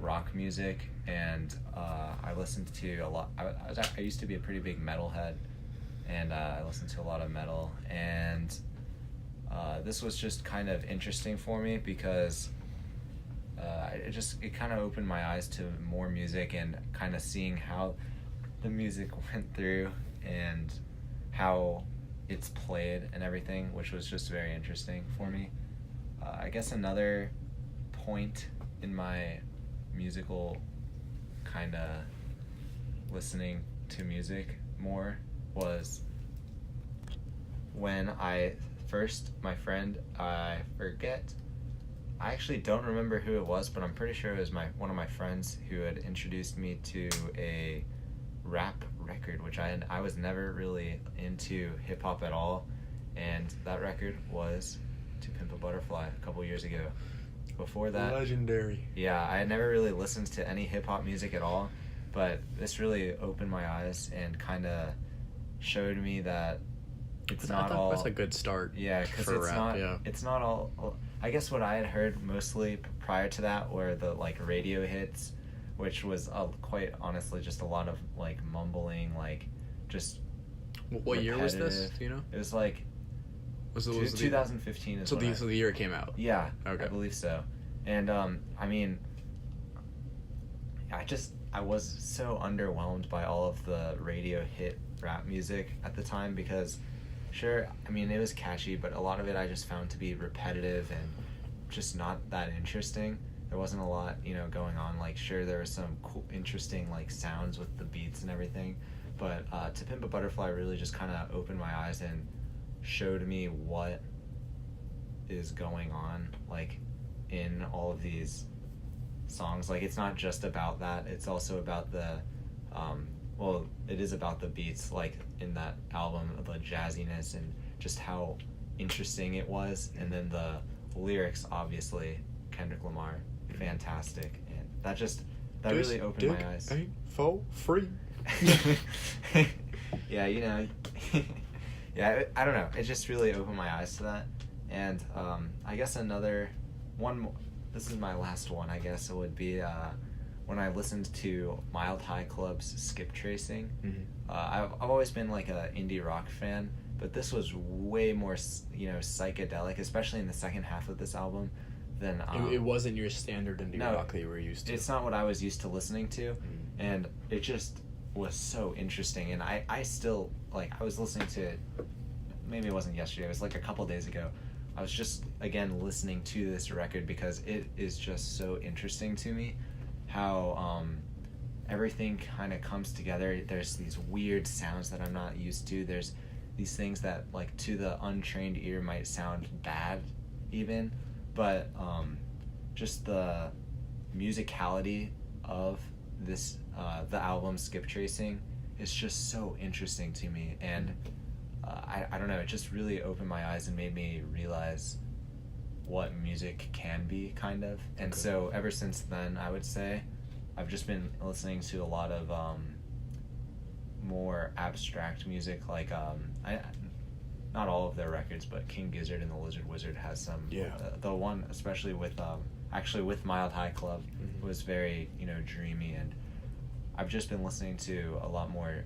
rock music, and I listened to a lot. I used to be a pretty big metalhead, and I listened to a lot of metal, and this was just kind of interesting for me because it kind of opened my eyes to more music and kind of seeing how the music went through and how it's played and everything, which was just very interesting for me. I guess another point in my musical kind of listening to music more was when my friend, I actually don't remember who it was, but I'm pretty sure it was one of my friends who had introduced me to a rap record, which I was never really into hip hop at all, and that record was To Pimp a Butterfly a couple years ago. Before that, legendary. Yeah, I had never really listened to any hip hop music at all, but this really opened my eyes and kind of showed me that it's not all. That's a good start. Yeah, because it's not all. I guess what I had heard mostly prior to that were the radio hits, which was quite honestly just a lot of mumbling, just. What year was this? Do you know? It was was 2015 is so the year it came out. Yeah, okay. I believe so. And I mean, I was so underwhelmed by all of the radio hit rap music at the time, because sure, I mean, it was catchy, but a lot of it I just found to be repetitive and just not that interesting. There wasn't a lot, going on. Sure, there was some cool, interesting, sounds with the beats and everything, but To Pimp a Butterfly really just kind of opened my eyes and showed me what is going on, in all of these songs. It's not just about that, it's also about the, it is about the beats, in that album, the jazziness and just how interesting it was, and then the lyrics, obviously, Kendrick Lamar, fantastic, and that really opened my eyes. Ain't for free. Yeah, you know. Yeah, I don't know. It just really opened my eyes to that. And I guess another one, this is my last one, I guess, it would be when I listened to Mild High Club's Skip Tracing. Mm-hmm. I've always been like a indie rock fan, but this was way more, you know, psychedelic, especially in the second half of this album. Than It wasn't your standard indie rock that you were used to. It's not what I was used to listening to, and it just was so interesting. And I still, like, I was listening to it, maybe it wasn't yesterday, it was like a couple days ago. I was just, again, listening to this record because it is just so interesting to me how everything kind of comes together. There's these weird sounds that I'm not used to. There's these things that, like, to the untrained ear might sound bad even, but just the musicality of this the album Skip Tracing is just so interesting to me. And I don't know, it just really opened my eyes and made me realize what music can be, kind of. And so ever since then, I would say I've just been listening to a lot of more abstract music, like not all of their records, but King Gizzard and the Lizard Wizard has some. Yeah. The one especially with actually with Mild High Club was very, you know, dreamy, and I've just been listening to a lot more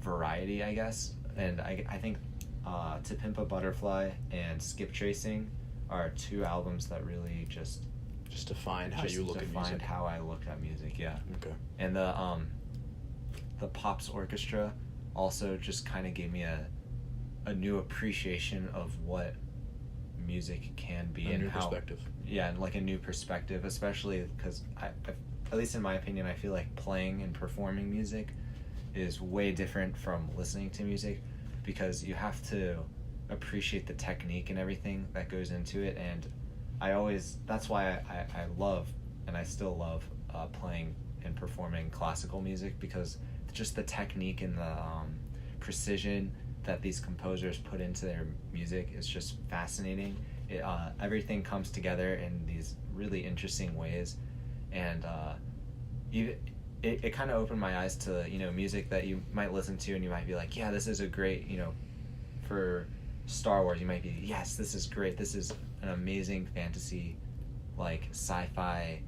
variety, I guess. And I think To Pimp a Butterfly and Skip Tracing are two albums that really just defined how you look at music. Defined how I looked at music, yeah. Okay. And the Pops Orchestra also just kind of gave me a new appreciation of what music can be, and how perspective. Yeah, and like a new perspective, especially because at least in my opinion, I feel like playing and performing music is way different from listening to music, because you have to appreciate the technique and everything that goes into it. And that's why I love, and I still love playing and performing classical music, because just the technique and the precision that these composers put into their music is just fascinating. Everything comes together in these really interesting ways, and it kind of opened my eyes to, you know, music that you might listen to and you might be like, yeah, this is a great, you know, for Star Wars you might be, yes, this is great, this is an amazing fantasy, like, sci-fi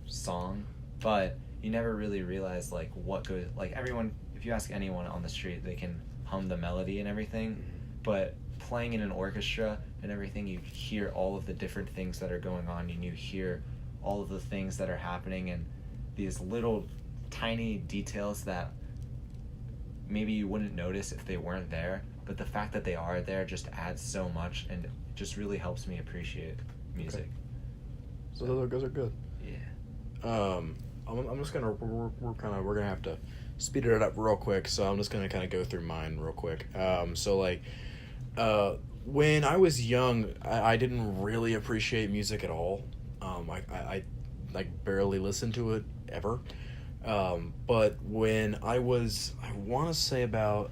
song, but you never really realize, like, what goes, like, everyone, if you ask anyone on the street, they can hum the melody and everything, but playing in an orchestra and everything, you hear all of the different things that are going on, and you hear all of the things that are happening, and these little tiny details that maybe you wouldn't notice if they weren't there, but the fact that they are there just adds so much, and it just really helps me appreciate music. Okay. So those are good. Yeah. I'm just gonna we're gonna have to speed it up real quick, so I'm just gonna kind of go through mine real quick. So like, when I was young, I didn't really appreciate music at all. I like barely listened to it ever. But when I want to say about,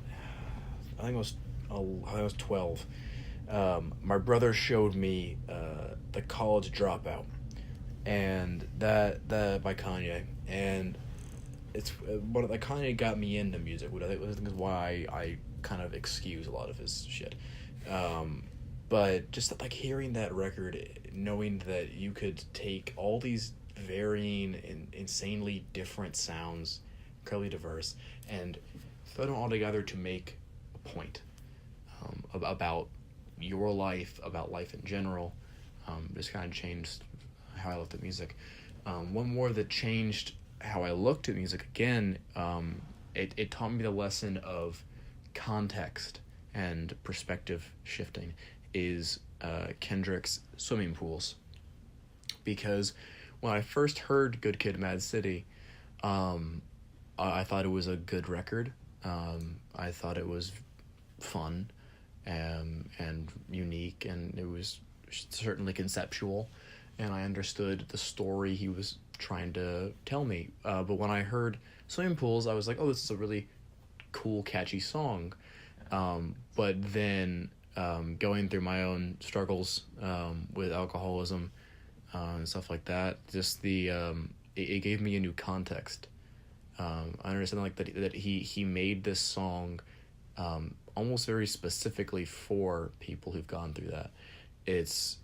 I think I was 12. My brother showed me The College Dropout, and that by Kanye, and it's what like Kanye got me into music, which I think is why I kind of excuse a lot of his shit. But just like hearing that record, knowing that you could take all these varying and insanely different sounds, incredibly diverse, and throw them all together to make a point about your life, about life in general, just kind of changed how I looked at music. One more that changed how I looked at music again, it taught me the lesson of context and perspective shifting, is Kendrick's Swimming Pools. Because when I first heard Good Kid, Mad City, I thought it was a good record. I thought it was fun and unique, and it was certainly conceptual, and I understood the story he was trying to tell me. But when I heard Swimming Pools, I was like, oh, this is a really cool, catchy song. But then going through my own struggles with alcoholism and stuff like that, just the it gave me a new context. I understand like that he made this song almost very specifically for people who've gone through that. It's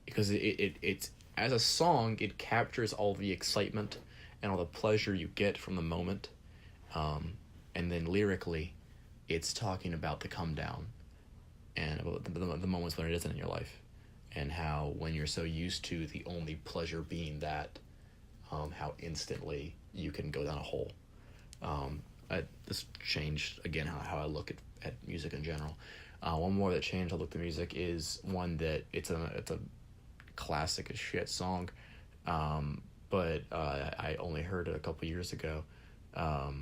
because it's as a song, it captures all the excitement and all the pleasure you get from the moment, and then lyrically, it's talking about the come down and about the moments when it isn't in your life, and how when you're so used to the only pleasure being that, how instantly you can go down a hole. This changed again how I look at music in general. One more that changed how I look at music is one that it's a classic as shit song, but I only heard it a couple years ago. I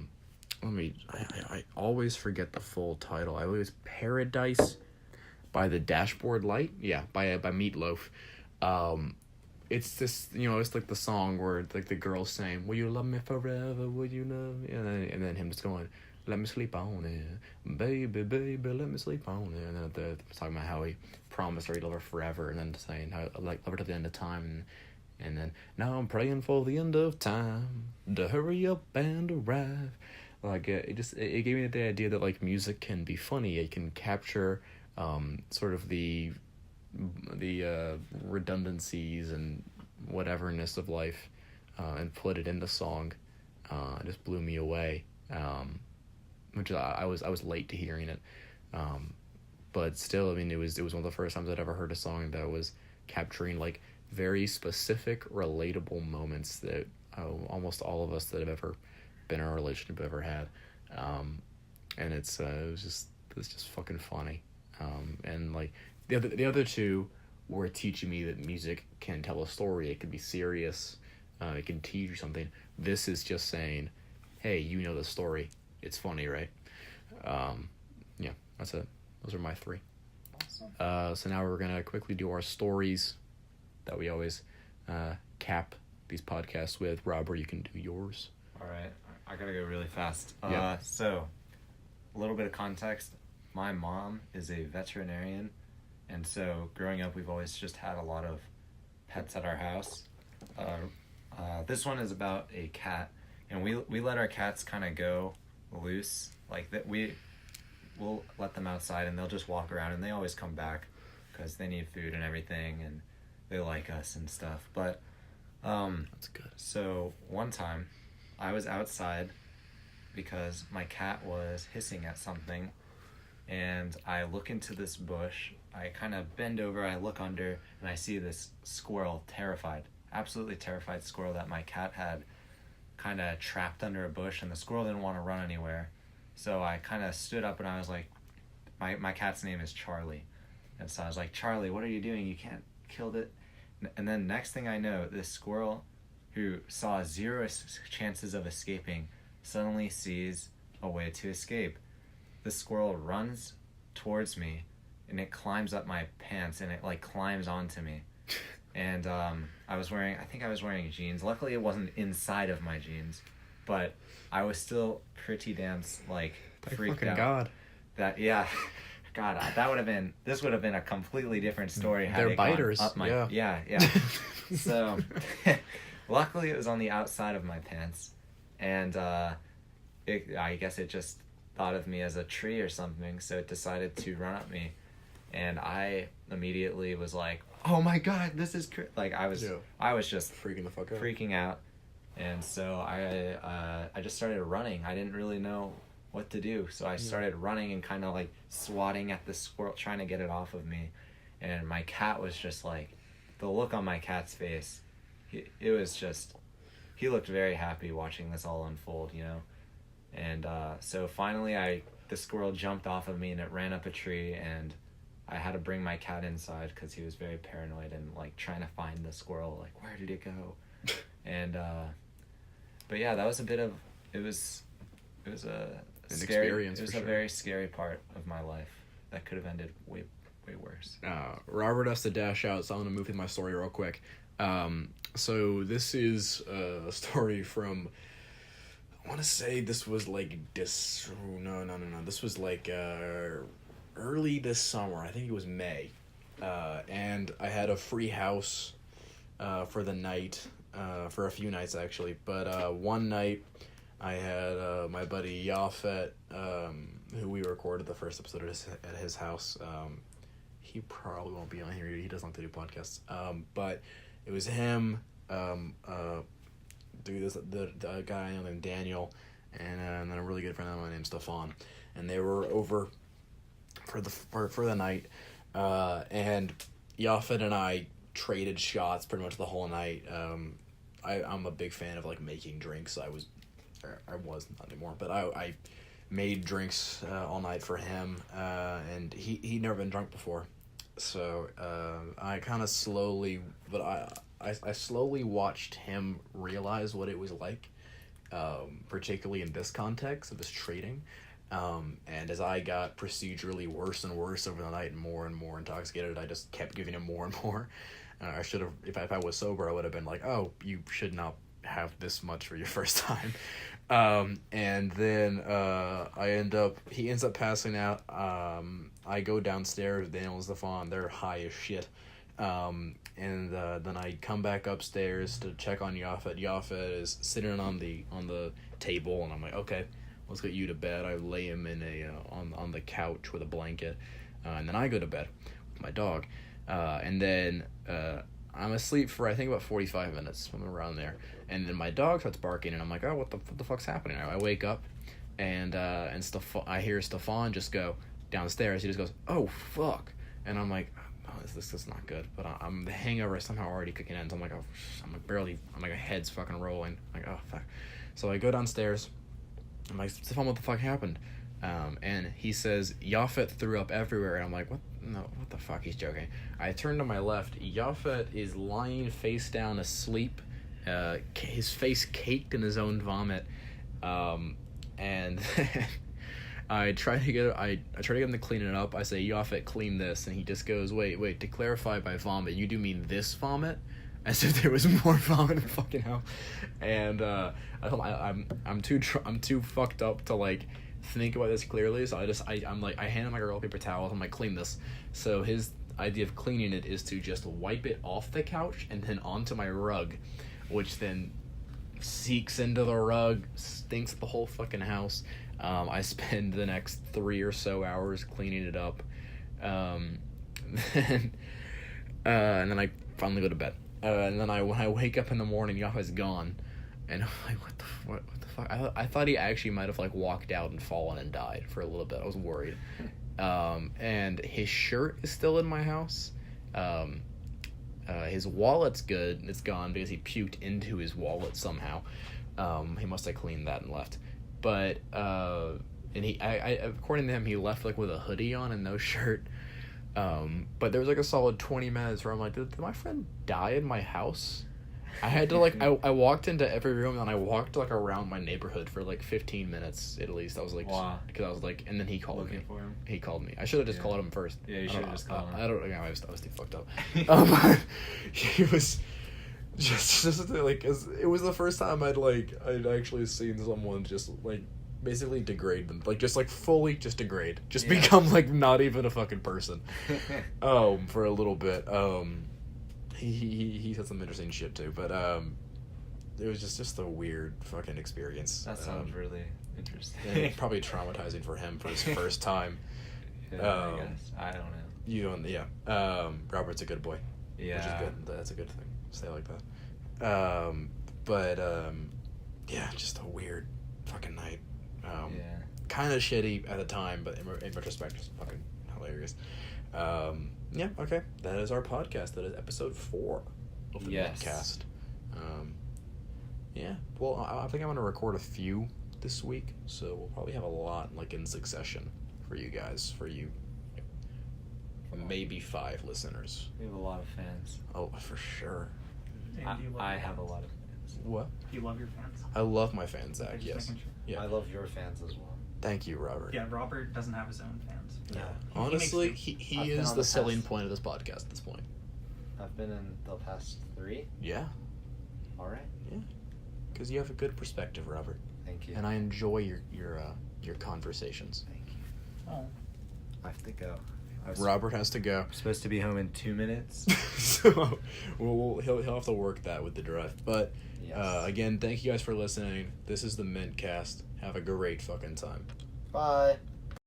always forget the full title. I always Paradise by the Dashboard Light. Yeah, by Meatloaf. It's this, it's like the song where like the girl's saying, "Will you love me forever? Will you love me?" And then him just going, "Let me sleep on it, baby, baby, let me sleep on it." And then talking about how he promised her he'd love her forever, and then saying how like love her to the end of time, and then now I'm praying for the end of time to hurry up and arrive. Like it gave me the idea that like music can be funny. It can capture sort of the redundancies and whateverness of life, and put it in the song. It just blew me away. Which I was late to hearing it, but still, I mean, it was one of the first times I'd ever heard a song that was capturing like very specific, relatable moments that almost all of us that have ever been in a relationship ever had, and it was just fucking funny, and like the other two were teaching me that music can tell a story. It can be serious, it can teach you something. This is just saying, hey, you know the story. It's funny, right? Yeah, that's it. Those are my three. Awesome. So now we're gonna quickly do our stories that we always cap these podcasts with. Robert, you can do yours. All right, I gotta go really fast. Yeah. So, a little bit of context. My mom is a veterinarian, and so growing up, we've always just had a lot of pets at our house. This one is about a cat, and we let our cats kind of go loose, like that. We'll let them outside and they'll just walk around, and they always come back because they need food and everything, and they like us and stuff. But that's good. So one time I was outside because my cat was hissing at something, and I look into this bush. I kind of bend over, I look under, and I see this squirrel, absolutely terrified squirrel that my cat had kind of trapped under a bush, and the squirrel didn't want to run anywhere. So I kind of stood up, and I was like, my cat's name is Charlie. And so I was like, "Charlie, what are you doing? You can't kill it." And then next thing I know, this squirrel, who saw zero chances of escaping, suddenly sees a way to escape. The squirrel runs towards me, and it climbs up my pants, and it like climbs onto me. And I think I was wearing jeans. Luckily, it wasn't inside of my jeans, but I was still pretty damn like freaked out. God. This would have been a completely different story. They're biters. Yeah. So, luckily it was on the outside of my pants, and I guess it just thought of me as a tree or something, so it decided to run at me, and I immediately was like, "Oh my God, this is like I was just freaking out, and so I just started running. I didn't really know what to do, so I started running and kind of like swatting at the squirrel, trying to get it off of me, and my cat was just like, the look on my cat's face, he looked very happy watching this all unfold, and so finally the squirrel jumped off of me and it ran up a tree, and I had to bring my cat inside because he was very paranoid and like trying to find the squirrel, like where did it go? And but yeah, that was it was a very scary part of my life that could have ended way worse. Robert has to dash out, so I'm gonna move through my story real quick. So this is a story from, I want to say this was like this was like early this summer. I think it was May, and I had a free house for the night for a few nights actually. But one night I had my buddy Yafet, who we recorded the first episode at his house. He probably won't be on here. He doesn't like to do podcasts. But it was him, the guy named Daniel, and then a really good friend of mine named Stefan, and they were over for the night, and Yafet and I traded shots pretty much the whole night. I'm a big fan of like making drinks. I was not anymore, but I made drinks all night for him, and he'd never been drunk before, so I kind of slowly, but I slowly watched him realize what it was like, particularly in this context of this trading, and as I got procedurally worse and worse over the night and more intoxicated, I just kept giving him more and more. I should have, if I was sober, I would have been like, oh, you should not have this much for your first time. And then he ends up passing out. I go downstairs, Daniel and Stefan, they're high as shit. And then I come back upstairs to check on Yafet. Yafet is sitting on the table, and I'm like, okay, let's get you to bed. I lay him in on the couch with a blanket, and then I go to bed with my dog, and then I'm asleep for I think about 45 minutes, somewhere around there, and then my dog starts barking, and I'm like, oh, what the fuck's happening? I wake up, and I hear Stefan just go downstairs. He just goes, oh fuck, and I'm like, oh, this is not good. But I'm the hangover is somehow already kicking in. So I'm like, my head's fucking rolling. I'm like, oh fuck. So I go downstairs. I'm like, Stefan, what the fuck happened? And he says, Yafet threw up everywhere. And I'm like, what? No, what the fuck? He's joking. I turn to my left. Yafet is lying face down asleep, his face caked in his own vomit. And I try to get him to clean it up. I say, Yafet, clean this. And he just goes, wait, to clarify by vomit, you do mean this vomit? As if there was more vomit in the fucking house. And I told him I'm too fucked up to like think about this clearly, so I'm like, I hand him like a roll of paper towels. I'm like, clean this. So his idea of cleaning it is to just wipe it off the couch and then onto my rug, which then seeks into the rug, stinks the whole fucking house. I spend the next 3 or so hours cleaning it up, and then I finally go to bed. And then when I wake up in the morning, Yahweh's gone, and I'm like, what the fuck? I thought he actually might have like walked out and fallen and died for a little bit. I was worried. And his shirt is still in my house. His wallet's good. It's gone because he puked into his wallet somehow. He must have cleaned that and left. But and I according to him, he left like with a hoodie on and no shirt. But there was like a solid 20 minutes where I'm like, did my friend die in my house? I had to like, I walked into every room and I walked like around my neighborhood for like 15 minutes at least. I was like, wow. Because I was like, and then he called me. For him? He called me. I should have just called him first. Yeah, you should have just called him. I don't know. I was too fucked up. He was just like, it was the first time I'd actually seen someone just like basically degrade them, like just like fully just degrade, just become like not even a fucking person. For a little bit. He said some interesting shit too, but it was just a weird fucking experience. That sounds really interesting. Probably traumatizing for him for his first time. I guess. I don't know. You don't, yeah. Robert's a good boy. Yeah. Which is good. That's a good thing. Say it like that. But yeah, just a weird fucking night. Kind of shitty at the time, but in retrospect, just fucking hilarious. Yeah, okay. That is our podcast. That is episode 4 of the Mintcast. Yeah. Well, I think I'm going to record a few this week, so we'll probably have a lot, like, in succession for you guys, maybe 5 listeners. We have a lot of fans. Oh, for sure. I have a lot of fans. What? Do you love your fans? I love my fans, Zach, yes. Sure. Yeah. I love your fans as well. Thank you, Robert. Yeah, Robert doesn't have his own fans. Yeah. Honestly, he is the selling point of this podcast at this point. I've been in the past 3. Yeah. All right. Yeah. Because you have a good perspective, Robert. Thank you. And I enjoy your conversations. Thank you. Oh. I have to go. Robert has to go. I'm supposed to be home in 2 minutes. So he'll have to work that with the drive. But Yes. Again, thank you guys for listening. This is the Mintcast. Have a great fucking time. Bye.